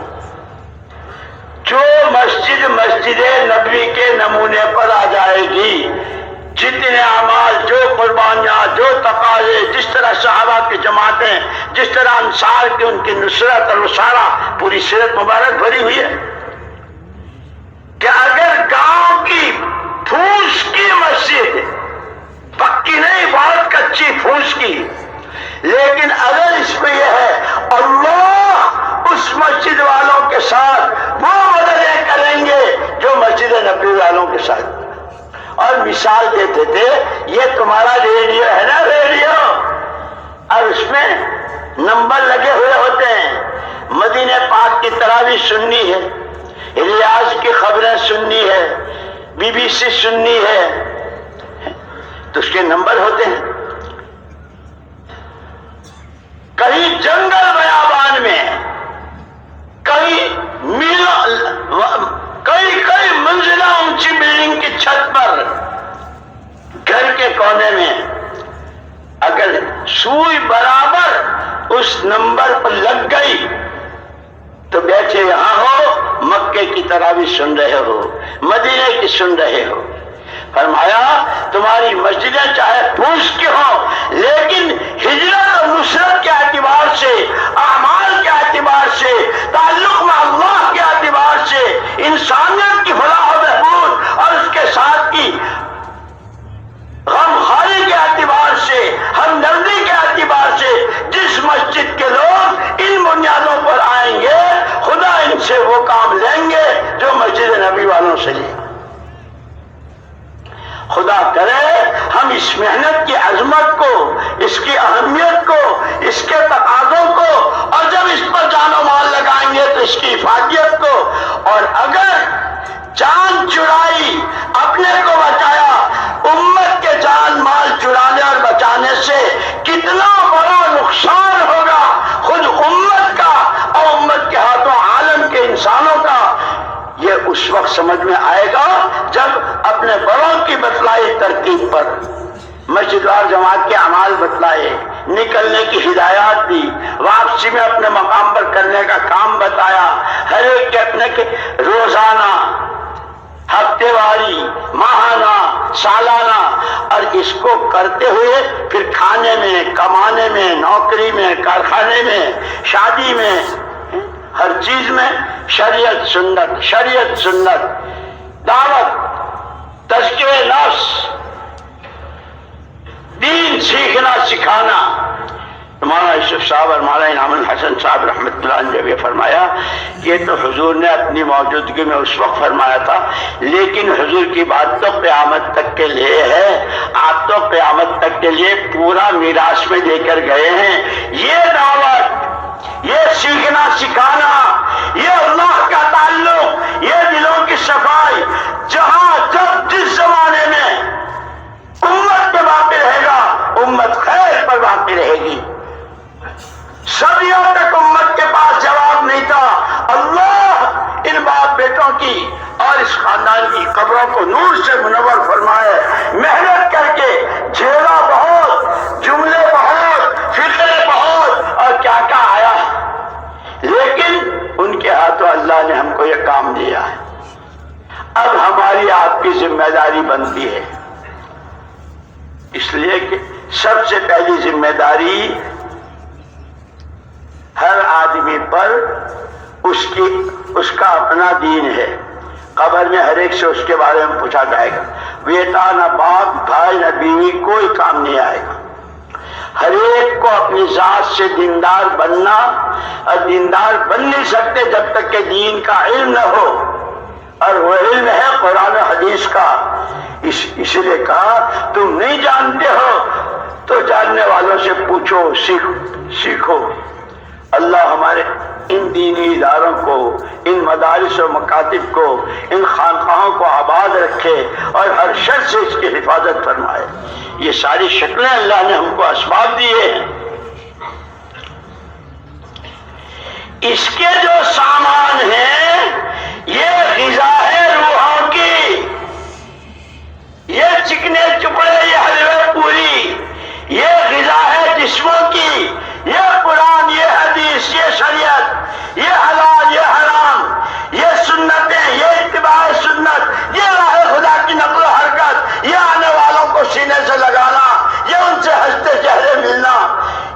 جو مسجد نبوی کے نمونے پر آ جائے گی، جتنے اعمال، جو قربانیاں، جو تقاضے، جس طرح صحابہ کی جماعتیں، جس طرح انصار کی ان کی نصرت اور سارا پوری سیرت مبارک بھری ہوئی ہے کہ اگر گاؤں کی پھوس کی مسجد، پکی نہیں، بہت کچی پھوس کی، لیکن اگر اس میں یہ ہے اللہ اس مسجد والوں کے ساتھ وہ مددیں کریں گے جو مسجد نبی والوں کے ساتھ. اور مثال دیتے تھے یہ تمہارا ریڈیو ہے نا، ریڈیو، اور اس میں نمبر لگے ہوئے ہوتے ہیں. مدینہ پاک کی تراویح سننی ہے، ریاض کی خبریں سننی ہے، BBC سننی ہے، تو اس کے نمبر ہوتے ہیں. کہیں جنگل بیابان میں، کئی منزلہ اونچی بلڈنگ کی چھت پر، گھر کے کونے میں، اگر سوئی برابر اس نمبر پر لگ گئی تو بیٹھے یہاں ہو، مکے کی تراویح سن رہے ہو، مدینے کی سن رہے ہو. فرمایا تمہاری مسجدیں چاہے پھوس کی ہوں، لیکن ہجرت اور نصرت کے اعتبار سے، اعمال کے اعتبار سے، تعلق میں اللہ کے اعتبار سے، انسانیت کی فلاح و بہبود اور اس کے ساتھ کی غمخواری کے اعتبار سے، ہمدردی کے اعتبار سے جس مسجد کے لوگ ان بنیادوں پر آئیں گے، خدا ان سے وہ کام لیں گے جو مسجد نبی والوں سے لیں. خدا کرے ہم اس محنت کی عظمت کو، اس کی اہمیت کو، اس کے تقاضوں کو، اور جب اس پر جان و مال لگائیں گے تو اس کی افادیت کو، اور اگر جان چرائی اپنے کو بچایا، امت کے جان مال چرانے اور بچانے سے کتنا بڑا نقصان ہوگا خود امت کا اور امت کے ہاتھوں عالم کے انسانوں کا، یہ اس وقت سمجھ میں آئے گا جب اپنے بڑوں کی بتلائی ترتیب پر مسجد وار جماعت کے اعمال بتلائے، نکلنے کی ہدایات دی، واپسی میں اپنے مقام پر کرنے کا کام بتایا، ہر ایک کے اپنے کے روزانہ، ہفتے واری، ماہانہ، سالانہ، اور اس کو کرتے ہوئے پھر کھانے میں، کمانے میں، نوکری میں، کارخانے میں، شادی میں، ہر چیز میں شریعت سنت، شریعت سنت، دعوت، تزکیہ نفس، دین سیکھنا سکھانا. مولانا یوسف صاحب اور مولانا انعام الحسن صاحب رحمۃ اللہ علیہ نے بھی فرمایا، یہ تو حضور نے اپنی موجودگی میں اس وقت فرمایا تھا، لیکن حضور کی بات تو قیامت تک کے لیے ہے. آپ تو قیامت تک کے لیے پورا میراث میں دے کر گئے ہیں. یہ دعوت، یہ سیکھنا سکھانا، یہ اللہ کا تعلق، یہ دلوں کی صفائی، جہاں جب جس زمانے میں امت پہ باقی رہے گا، امت خیر پر باقی رہے گی. صدیوں تک امت کے پاس جواب نہیں تھا. اللہ ان باپ بیٹوں کی اور اس خاندان کی قبروں کو نور سے منور فرمائے. محنت کر کے جھیلا بہت، جملے بہت، فکرے بہت، اور کیا کیا آیا، لیکن ان کے ہاتھوں اللہ نے ہم کو یہ کام دیا ہے. اب ہماری آپ کی ذمہ داری بنتی ہے، اس لیے کہ سب سے پہلی ذمہ داری ہر آدمی پر اس کا اپنا دین ہے. قبر میں ہر ایک سے اس کے بارے میں پوچھا جائے گا. بیٹا نہ باپ، بھائی نہ بیوی، کوئی کام نہیں آئے گا. ہر ایک کو اپنی ذات سے دیندار بننا، اور دیندار بن نہیں سکتے جب تک کہ دین کا علم نہ ہو، اور وہ علم ہے قرآن و حدیث کا. اس لیے کہا تم نہیں جانتے ہو تو جاننے والوں سے پوچھو، سیکھو. اللہ ہمارے ان دینی اداروں کو، ان مدارس و مکاتب کو، ان خانقاہوں کو آباد رکھے اور ہر شر سے اس کی حفاظت فرمائے. یہ ساری شکلیں اللہ نے ہم کو اسباب دیے ہیں. اس کے جو سامان ہیں یہ غذا ہے روحوں کی، یہ چکنے چپڑے، یہ حلوے پوری، یہ غذا ہے جسموں کی. یہ قرآن، یہ حدیث، یہ شریعت، یہ حلال، یہ حرام، یہ سنتیں، یہ اتباع سنت، یہ راہ خدا کی نقل و حرکت، یہ آنے والوں کو سینے سے لگانا، یہ ان سے ہنستے چہرے ملنا،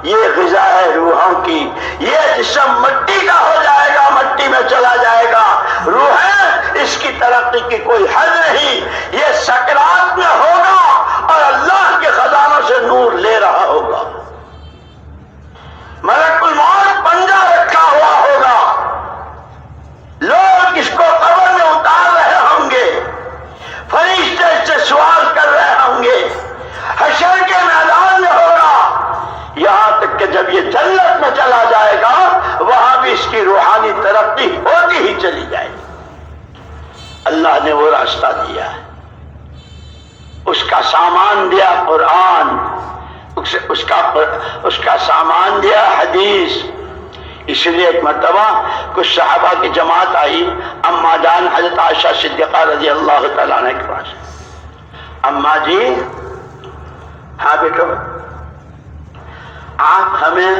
یہ غذا ہے روحوں کی. یہ جسم مٹی کا ہو جائے گا، مٹی میں چلا جائے گا. روحیں اس اس کی ترقی کی کوئی حد نہیں، یہ سکرات میں ہوگا اور اللہ کے خزانوں سے نور لے رہا ہوگا، ملک الموت پنجہ رکھا ہوا ہوگا، لوگ اس کو قبر میں اتار رہے ہوں گے، فرشتے اس سے سوال کر رہے ہوں گے، حشر کے میدان میں ہوگا، یہاں تک کہ جب یہ جنت میں چلا جائے گا وہاں بھی اس کی روحانی ترقی ہوتی ہی چلی جائے گی۔ اللہ نے وہ راستہ دیا ہے، اس کا سامان دیا قرآن، اس کا سامان دیا حدیث۔ اس لیے ایک مرتبہ کچھ صحابہ کی جماعت آئی اما جان حضرت عائشہ صدیقہ رضی اللہ تعالیٰ عنہ کے پاس، اما جی ہاں بیٹو آپ ہمیں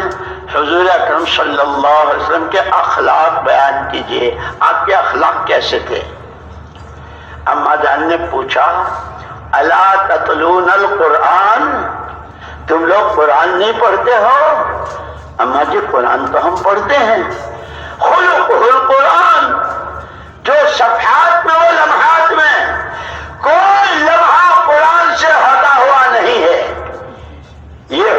حضور اکرم صلی اللہ علیہ وسلم کے اخلاق بیان کیجئے، آپ کے اخلاق کیسے تھے؟ اما جان نے پوچھا الا تتلون القرآن، تم لوگ قرآن نہیں پڑھتے ہو؟ اما جی قرآن تو ہم پڑھتے ہیں، خلقہ القرآن، جو صفحات میں و لمحات میں کوئی لمحہ قرآن سے ہٹا ہوا نہیں ہے۔ یہ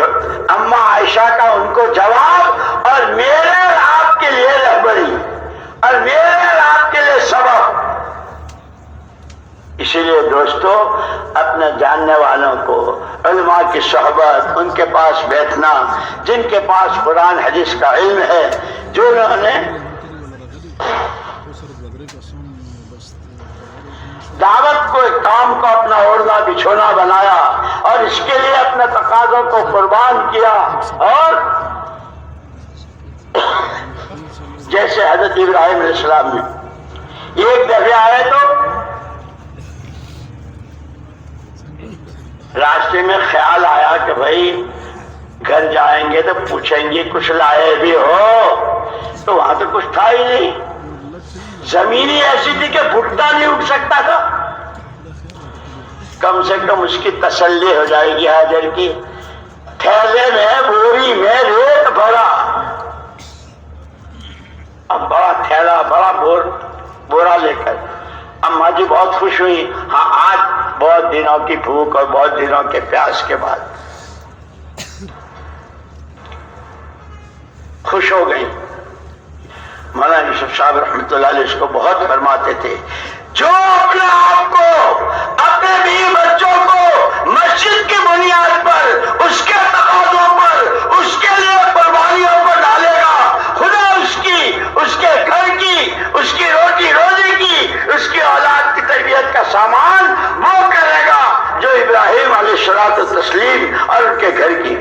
اما عائشہ کا ان کو جواب اور میرے اور آپ کے لیے رہبری اور میرے اور آپ کے لیے سبق۔ اسی لیے دوستو اپنے جاننے والوں کو، علماء کی صحبت، ان کے پاس بیٹھنا جن کے پاس قرآن حدیث کا علم ہے، جو انہوں نے دعوت کو ایک کام کو اپنا اوڑھنا بچھونا بنایا اور اس کے لیے اپنے تقاضوں کو قربان کیا، اور جیسے حضرت ابراہیم علیہ السلام نے ایک دفعہ آئے تو راستے میں خیال آیا کہ بھائی گھر جائیں گے تو پوچھیں گے کچھ لائے بھی ہو، تو وہاں تو کچھ تھا ہی نہیں، زمین ہی ایسی تھی کہ گھٹنا نہیں اٹھ سکتا تھا۔ کم سے کم اس کی تسلی ہو جائے گی حاضر کی، تھیلے میں بوری میں ریت بھرا، اب بڑا تھیلا بڑا بورا لے کر اما جی بہت خوش ہوئی، ہاں آج بہت دنوں کی بھوک اور بہت دنوں کے پیاس کے بعد خوش ہو گئی۔ مولانا یوسف صاحب رحمۃ اللہ علیہ اس کو بہت فرماتے تھے، جو اپنے آپ کو اپنے بیوی بچوں کو مسجد کی بنیاد پر، اس کے تقاضوں پر، اس کے لیے قربانیوں کو ڈالے گا، خدا اس کے گھر کی، اس کی روٹی روزی کی، اس کی اولاد کی تربیت کا سامان وہ کرے گا جو ابراہیم علیہ الصلوۃ والتسلیم اور ان کے گھر کی۔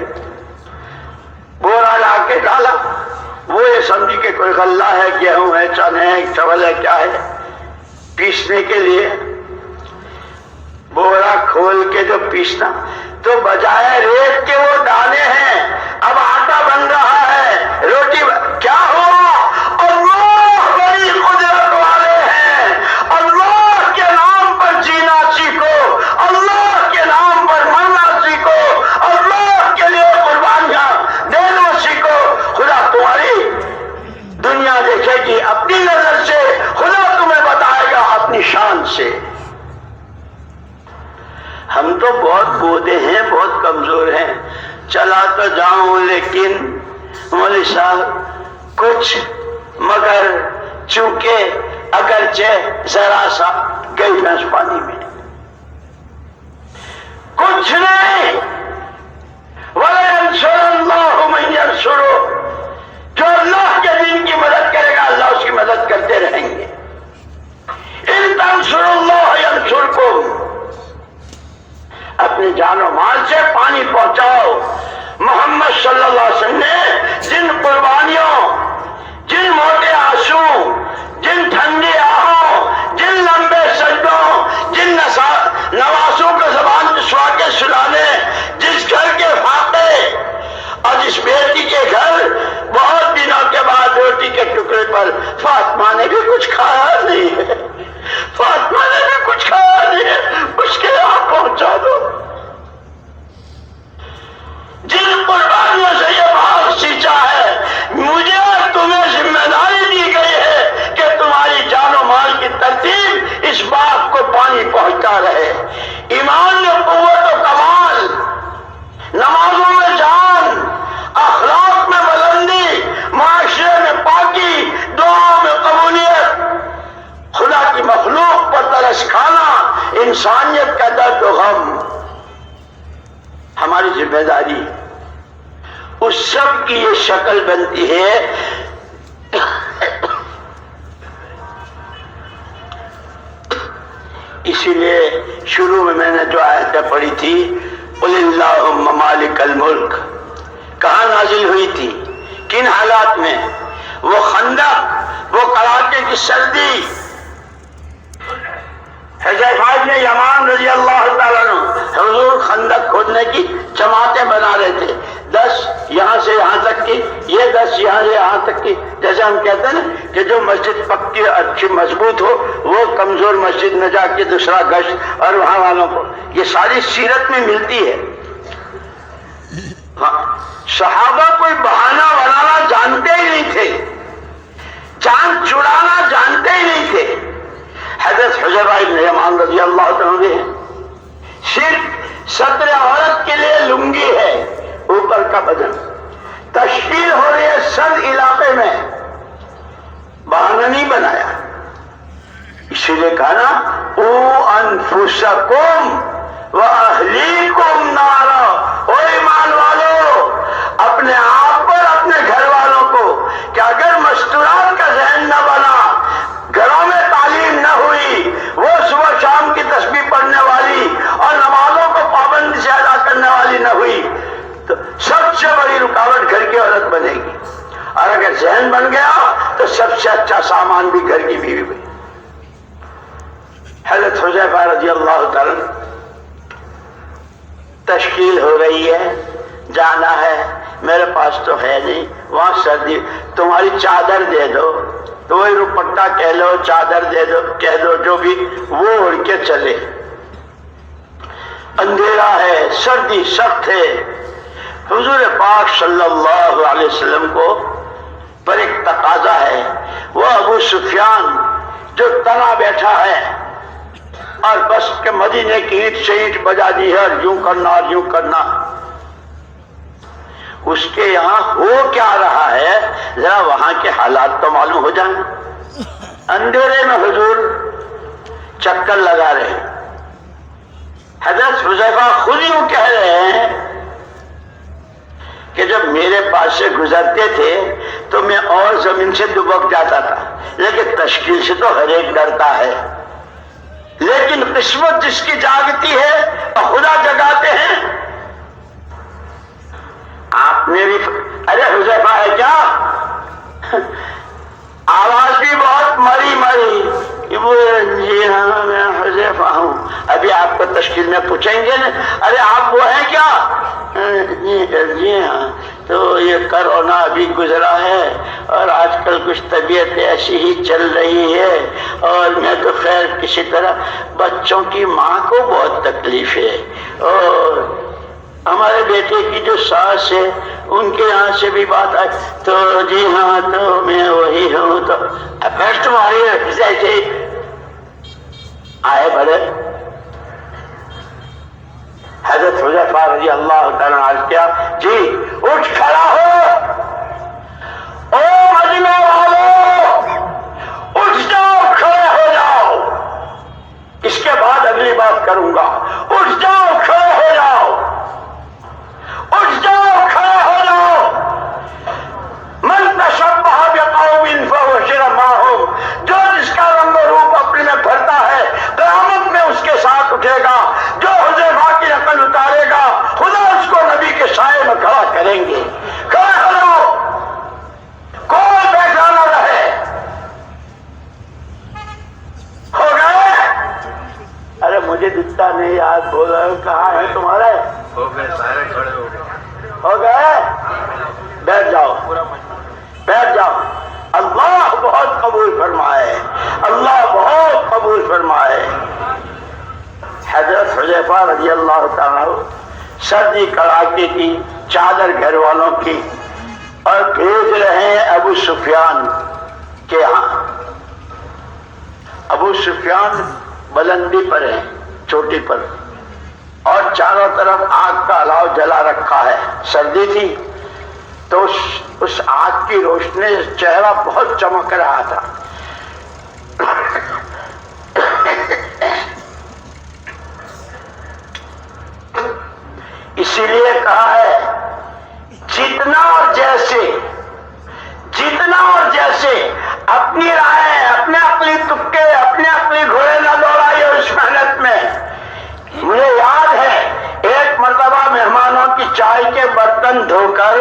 بورا لا کے ڈالا، وہ یہ سمجھی کہ کوئی غلہ ہے، گیہوں ہے، چنے ہے، چاول ہے، کیا ہے، پیسنے کے لیے بورا کھول کے جو پیسنا، تو بجائے ریت کے وہ دانے ہیں، اب آٹا بن رہا ہے، روٹی کیا ہوا؟ اللہ بڑی قدرت والے ہیں، اللہ کے نام پر جینا سیکھو، اللہ کے نام پر مرنا سیکھو، اللہ کے لیے قربانیاں دینا سیکھو، خدا تمہاری دنیا دیکھے گی اپنی نظر سے، خدا تمہیں بتائے گا اپنی شان سے۔ ہم تو بہت بودے ہیں، بہت کمزور ہیں، چلا تو جاؤں لیکن مولوی صاحب کچھ، مگر چونکہ اگرچہ ذرا سا گئی بھینس پانی میں، کچھ نہیں۔ وَلَيَنْصُرَنَّ اللَّهُ مَن يَنْصُرُهُ، جو اللہ کے دین کی مدد کرے گا اللہ اس کی مدد کرتے رہیں گے۔ إِن تَنْصُرُوا اللَّهَ يَنْصُرْكُمْ، اپنی جان و مال سے پانی پہنچاؤ۔ محمد صلی اللہ علیہ وسلم نے جن قربانیوں، جن موٹے آنسو، جن ٹھنڈی آہوں، جن لمبے سجدوں، جن نواسوں کو زبان پہ سوا کے سلانے، پانی پہنچتا رہے. ایمان میں قوت و کمال، نمازوں میں جان، اخلاق میں بلندی، معاشرے میں پاکی، دعاؤں میں قبولیت، خدا کی مخلوق پر ترس کھانا، انسانیت کا درد و غم. ہماری ذمہ داری اس سب کی یہ شکل بنتی ہے. اسی لیے شروع میں نے جو آیتیں پڑھی تھی، قل اللہم مالک الملک، کہاں نازل ہوئی تھی، کن حالات میں؟ وہ خندق، وہ کڑاکے کی سردی. حذیفہ بن یمان رضی اللہ تعالیٰ عنہ حضور خندق کھودنے کی جماعتیں بنا رہے تھے، 10 یہاں سے یہاں تک کی، یہ 10 یہاں سے یہاں تک کی. جیسے ہم کہتے ہیں نا کہ جو مسجد پکی اچھی مضبوط ہو وہ کمزور مسجد میں جا کے دوسرا گشت، اور وہاں والوں کو یہ ساری سیرت میں ملتی ہے. صحابہ کوئی بہانہ بنانا جانتے ہی نہیں تھے، جان چھڑانا جانتے ہی نہیں تھے. حضرت حذیفہ بن یمان رضی اللہ عنہ ہیں، صرف ستر عورت کے لیے لنگی ہے، اوپر کا بدن. تشکیل ہو رہی ہے سر علاقے میں، بہانہ نہیں بنایا. اسی لیے کہا نا او انفسکم واہلیکم نارا، او ایمان والو اپنے آپ پر، اپنے گھر والوں کو، کہ اگر مستورات کا ذہن نہ بنا، گھروں میں تعلیم نہ ہوئی، وہ صبح شام کی تسبیح پڑھنے والی اور نمازوں کو پابندی سے ادا کرنے والی نہ ہوئی، تو سب سے بڑی رکاوٹ گھر کی عورت بنے گی. اور اگر ذہن بن گیا تو سب سے اچھا سامان بھی گھر کی بیوی بنے. حضرت حذیفہ رضی اللہ تعالی تشکیل ہو رہی ہے، جانا ہے، میرے پاس تو ہے نہیں، وہاں سردی، تمہاری چادر دے دو، تو وہی روپٹا کہہ لو، چادر دے دو، کہہ دو، جو بھی، وہ اڑ کے چلے. اندھیرا ہے، سردی سخت ہے. حضور پاک صلی اللہ علیہ وسلم کو پر ایک تقاضا ہے. وہ ابو سفیان جو تنا بیٹھا ہے اور بس کے مدینے کی اینٹ سے اینٹ بجا دی ہے، اور یوں کرنا اور یوں کرنا، اس کے یہاں ہو کیا رہا ہے، ذرا وہاں کے حالات تو معلوم ہو جائیں. اندھیرے میں حضور چکر لگا رہے ہیں. حضرت حذیفہ خود یوں کہہ رہے ہیں کہ جب میرے پاس سے گزرتے تھے تو میں اور زمین سے دبک جاتا تھا، لیکن تشکیل سے تو ہر ایک ڈرتا ہے، لیکن قسمت جس کی جاگتی ہے اور خدا جگاتے ہیں. آپ نے بھی ارے حذیفہ ہے کیا، آواز بھی بہت مری مری. جی ہاں میں حذیفہ ہوں. ابھی آپ کو تشکیل میں پوچھیں گے نا، ارے آپ وہ ہیں کیا؟ جی ہاں. تو یہ کرونا ابھی گزرا ہے اور آج کل کچھ طبیعت ایسی ہی چل رہی ہے، اور میں تو خیر کسی طرح، بچوں کی ماں کو بہت تکلیف ہے، اور ہمارے بیٹے کی جو ساس ہے ان کے یہاں سے بھی بات آئی، تو جی ہاں تو میں وہی ہوں. تو پھر تمہاری ایسے آئے بڑے. حضرت حذیفہ رضی اللہ تعالیٰ عنہ کیا، جی اٹھ کھڑا ہو، او مدینہ والو اٹھ جاؤ، کھڑے ہو جاؤ. اس کے بعد اگلی بات کروں گا. اٹھ جاؤ، کھڑے ہو جاؤ، اٹھ جاؤ، کھڑے ہو جاؤ. من تشبہ بقوم فہو معہم، جو جس کا رنگ و روپ اپنے میں بھرتا ہے قیامت میں اس کے ساتھ اٹھے گا. جو حذیفہ کی نقل اتارے گا خدا اس کو نبی کے سائے میں کھڑا کریں گے. کھڑے ہو جاؤ، کوئی بیٹھا نہ رہے. ہو گئے؟ ارے مجھے دکھتا نہیں، یاد بول رہے ہو، کہاں ہے تمہارے؟ ہو گئے، سارے کھڑے ہو گئے. ہو گئے؟ بیٹھ جاؤ، بیٹھ جاؤ. اللہ بہت قبول فرمائے، اللہ بہت قبول فرمائے. حضرت حذیفہ رضی اللہ تعالیٰ سردی کڑاکے کی چادر گھر والوں کی، اور بھیج رہے ہیں ابو سفیان کے ہاں. ابو سفیان بلندی پر ہیں، چوٹی پر، اور چاروں طرف آگ کا الاؤ جلا رکھا ہے. سردی تھی تو اس آگ کی روشنی سے چہرہ بہت چمک رہا تھا. اسی لیے کہا ہے جتنا اور جیسے اپنی رائے، اپنے عقلی تکے، اپنے عقلی گھوڑے نہ دوڑائیے اس محنت میں. مجھے یاد ہے ایک مرتبہ مہمانوں کی چائے کے برتن دھو کر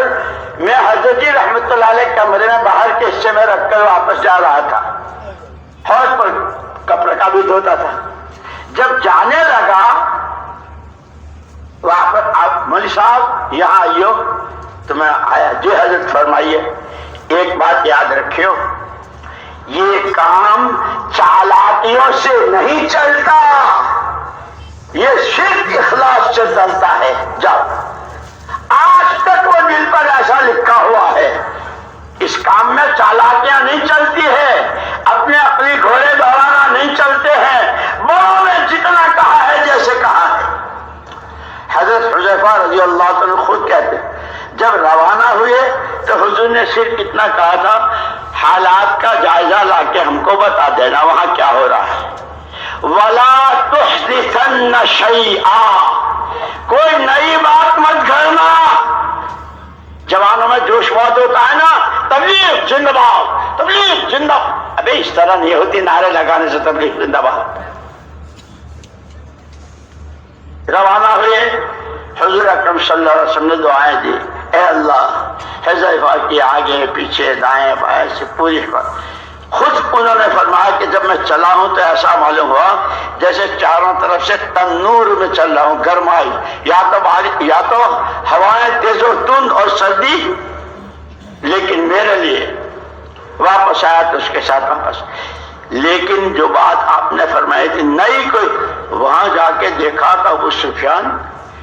میں حضرت جی رحمت اللہ علیہ کمرے میں باہر کے حصے میں رکھ کر واپس جا رہا تھا. حوض پر کپڑے کا بھی دھوتا تھا. جب جانے لگا واپس، آپ مولوی صاحب یہاں آئیو تو میں آیا. جی حضرت فرمائیے. ایک بات یاد رکھیو، یہ کام چالاکیوں سے نہیں چلتا، یہ صرف اخلاص سے چلتا ہے. جاؤ، آج تک وہ دل پر ایسا لکھا ہوا ہے. اس کام میں چالاکیاں نہیں چلتی ہے، اپنے عقلی گھوڑے دوڑانا نہیں چلتے ہیں. بڑوں نے جتنا کہا ہے جیسے کہا ہے. حضرت حذیفہ رضی اللہ عنہ خود کہتے ہیں جب روانہ ہوئے تو حضور نے صرف اتنا کہا تھا، حالات کا جائزہ لا کے ہم کو بتا دینا وہاں کیا ہو رہا ہے. وَلَا تُحْدِثَنَّ شَيْئًا، کوئی نئی بات مت گھڑنا. جوانوں میں جوش بہت ہوتا ہے نا، تبلیغ زندہ باد، تبلیغ زندہ باد. ابھی اس طرح نہیں ہوتی نعرے لگانے سے تبلیغ زندہ باد. روانہ ہوئے، حضور اکرم صلی اللہ علیہ وسلم نے دعائیں دی. اے اللہ حذیفہ کی آگے پیچھے دائیں بائیں سے پوری خود انہوں نے فرمایا کہ جب میں چلا ہوں تو ایسا معلوم ہوا جیسے چاروں طرف سے تنور میں چل رہا ہوں، گرمائی، یا تو ہوائیں تیز و تند اور سردی. لیکن میرے لیے واپس آیا تو اس کے ساتھ واپس. لیکن جو بات آپ نے فرمائی تھی نئی کوئی، وہاں جا کے دیکھا تھا ابو سفیان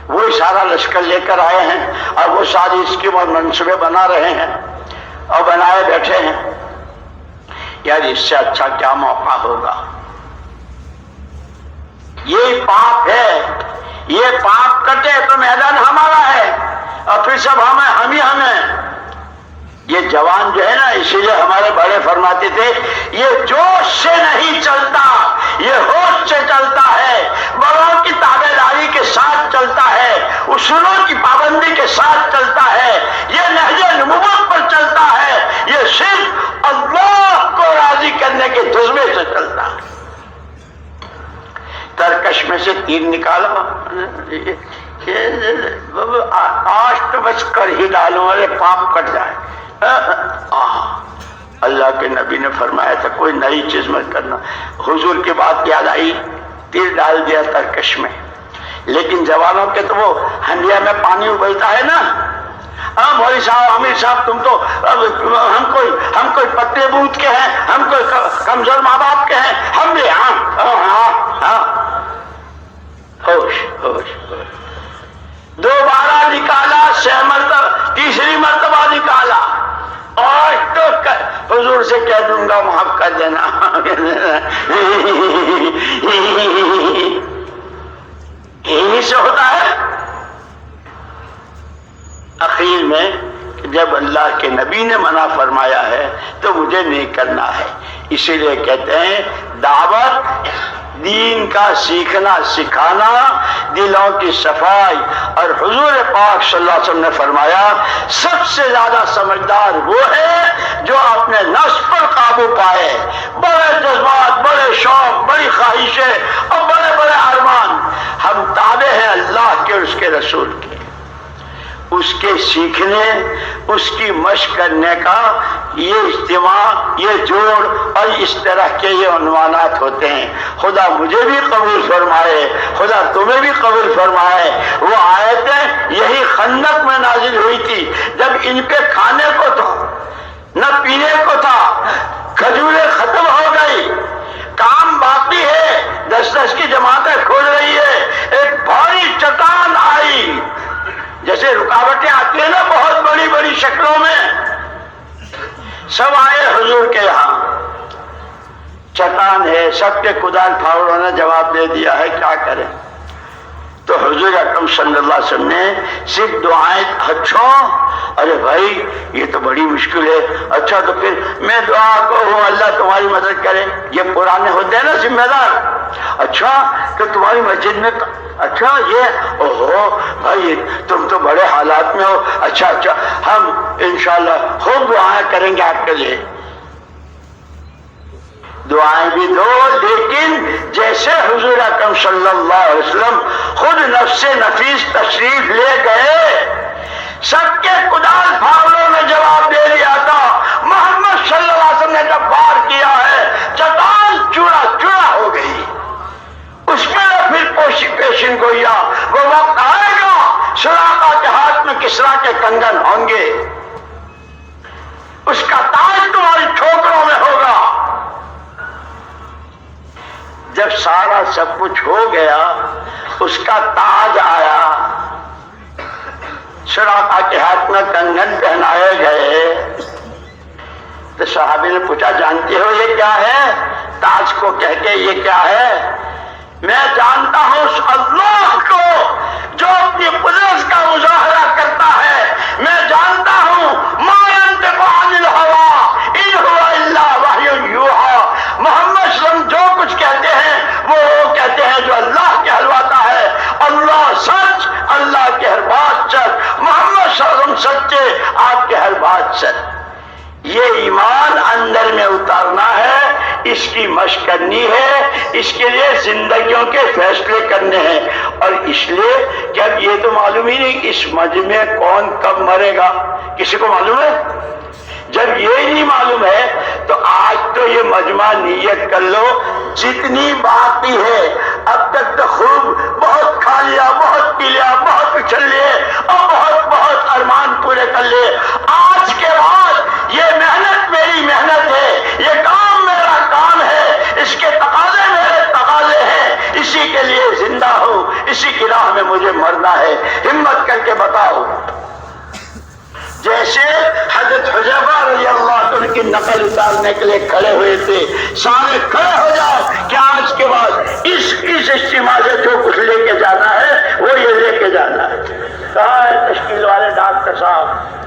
وہی سارا لشکر لے کر آئے ہیں اور وہ ساری اسکیم اور منصوبے بنا رہے ہیں اور بنائے بیٹھے ہیں. یار اس سے اچھا کیا موقع ہوگا. یہ پاپ ہے، یہ پاپ کٹے تو میدان ہمارا ہے اور پھر سب ہم ہی. یہ جوان جو ہے نا، اسی لیے ہمارے بڑے فرماتے تھے یہ جوش سے نہیں چلتا، یہ ہوش سے چلتا ہے، بڑوں کی تابع داری کے ساتھ چلتا ہے، اصولوں کی پابندی کے ساتھ چلتا ہے، یہ نہج نبوت پر چلتا ہے، یہ صرف اللہ کو راضی کرنے کے جذبے سے چلتا ہے. ترکش میں سے تیر نکالا، آج تو بس کر ہی ڈالوں، ارے پاپ کٹ جائے. اللہ کے نبی نے فرمایا تھا کوئی نئی چیز مت کرنا. حضور کی بات یاد آئی، تیر ڈال دیا ترکش میں. لیکن جوانوں کے تو وہ ہنڈیا میں پانی ابلتا ہے نا. مولوی صاحب، امیر صاحب، تم تو ہم کوئی پتلے بوت کے ہیں، ہم کوئی کمزور ماں باپ کے ہیں، ہم بھی ہوش. دوبارہ نکالا، 6 مرتبہ، تیسری مرتبہ نکالا. اور تو حضور سے کہہ دوں گا معاف کر دینا. یہی سے ہوتا ہے. اخیر میں جب اللہ کے نبی نے منع فرمایا ہے تو مجھے نہیں کرنا ہے. اسی لیے کہتے ہیں دعوت، دین کا سیکھنا سکھانا، دلوں کی صفائی. اور حضور پاک صلی اللہ علیہ وسلم نے فرمایا سب سے زیادہ سمجھدار وہ ہے جو اپنے نفس پر قابو پائے. بڑے جذبات، بڑے شوق، بڑی خواہشیں اور بڑے بڑے ارمان. ہم تابع ہیں اللہ کے اور اس کے رسول کے. اس کے سیکھنے، اس کی مشق کرنے کا یہ اجتماع، یہ جوڑ اور اس طرح کے یہ عنوانات ہوتے ہیں. خدا مجھے بھی قبول فرمائے، خدا تمہیں بھی قبول فرمائے. وہ آیتیں یہی خندق میں نازل ہوئی تھی جب ان کے کھانے کو تھا نہ پینے کو تھا، کھجوریں ختم ہو گئی، کام باقی ہے، 10 کی جماعتیں کھول رہی ہے. ایک بھاری چٹان آئی، جیسے رکاوٹیں آتی ہیں نا بہت بڑی بڑی شکلوں میں. سب آئے حضور کے یہاں. چٹان ہے، سب کے کدال پھاوڑوں نے جواب دے دیا ہے، کیا کریں؟ تو حضور اکرم صلی اللہ علیہ وسلم نے صرف دعائیں، اچھا ارے بھائی یہ تو بڑی مشکل ہے، اچھا تو پھر میں دعا کروں اللہ تمہاری مدد کرے، یہ پرانے ہوتے ہیں نا ذمہ دار، اچھا کہ تمہاری مسجد میں، اچھا یہ اوہو بھائی تم تو بڑے حالات میں ہو، اچھا اچھا ہم انشاءاللہ خوب دعائیں کریں گے آپ کے لیے، دعائیں بھی دو، لیکن جیسے حضور اکرم صلی اللہ علیہ وسلم خود نفس نفیس تشریف لے گئے، سب کے کدال پھاوڑوں نے جواب دے دیا تھا، محمد صلی اللہ علیہ وسلم نے جب وار کیا ہے چٹان چورا چورا ہو گئی، اس میں پھر پیشن گویا وہ وقت آئے گا سراقہ کے ہاتھ میں کسریٰ کے کنگن ہوں گے، اس کا تاج تمہاری ٹھوکروں میں ہوگا۔ جب سارا سب کچھ ہو گیا، اس کا تاج آیا، سراقہ کے ہاتھ میں کنگن پہنائے گئے، تو صحابی نے پوچھا جانتے ہو یہ کیا ہے؟ تاج کو کہہ کے یہ کیا ہے؟ میں جانتا ہوں اس اللہ کو جو اپنی قدرت کا مظاہرہ کرتا ہے، میں جانتا ہوں ما ينطق عن الهوى ان هو الا وحی یوحی، محمد صلی اللہ علیہ وسلم جو کچھ کہتے ہیں وہ کہتے ہیں جو اللہ کہلواتا ہے، اللہ سچ، اللہ کی ہر بات سچ، محمد صلی اللہ علیہ وسلم سچے، آپ کی ہر بات سچ۔ یہ ایمان اندر میں اتارنا ہے، اس کی مشق کرنی ہے، اس کے لیے زندگیوں کے فیصلے کرنے ہیں، اور اس لیے کہ اب یہ تو معلوم ہی نہیں اس مجمع میں کون کب مرے گا، کسی کو معلوم ہے؟ جب یہ نہیں معلوم ہے تو آج تو یہ مجمع نیت کر لو، جتنی باقی ہے اب تک تو خوب بہت کھا لیا، بہت پی لیا، بہت اچھل لیے اور بہت بہت ارمان پورے کر لیے، آج کے بعد یہ محنت میری محنت ہے، یہ کام میرا کام ہے، اس کے تقاضے میرے تقاضے ہیں، اسی کے لیے زندہ ہوں، اسی کی راہ میں مجھے مرنا ہے، ہمت کر کے بتاؤ۔ جیسے حضرت حذیفہ رضی اللہ عنہ کی نقل اتارنے کے لیے کھڑے ہوئے تھے، سارے کھڑے ہو جاؤ کہ آج کے بعد اس اجتماع سے جو کچھ لے کے جانا ہے وہ یہ لے کے جانا ہے۔ کہاں ہے تشکیل والے ڈاکٹر صاحب؟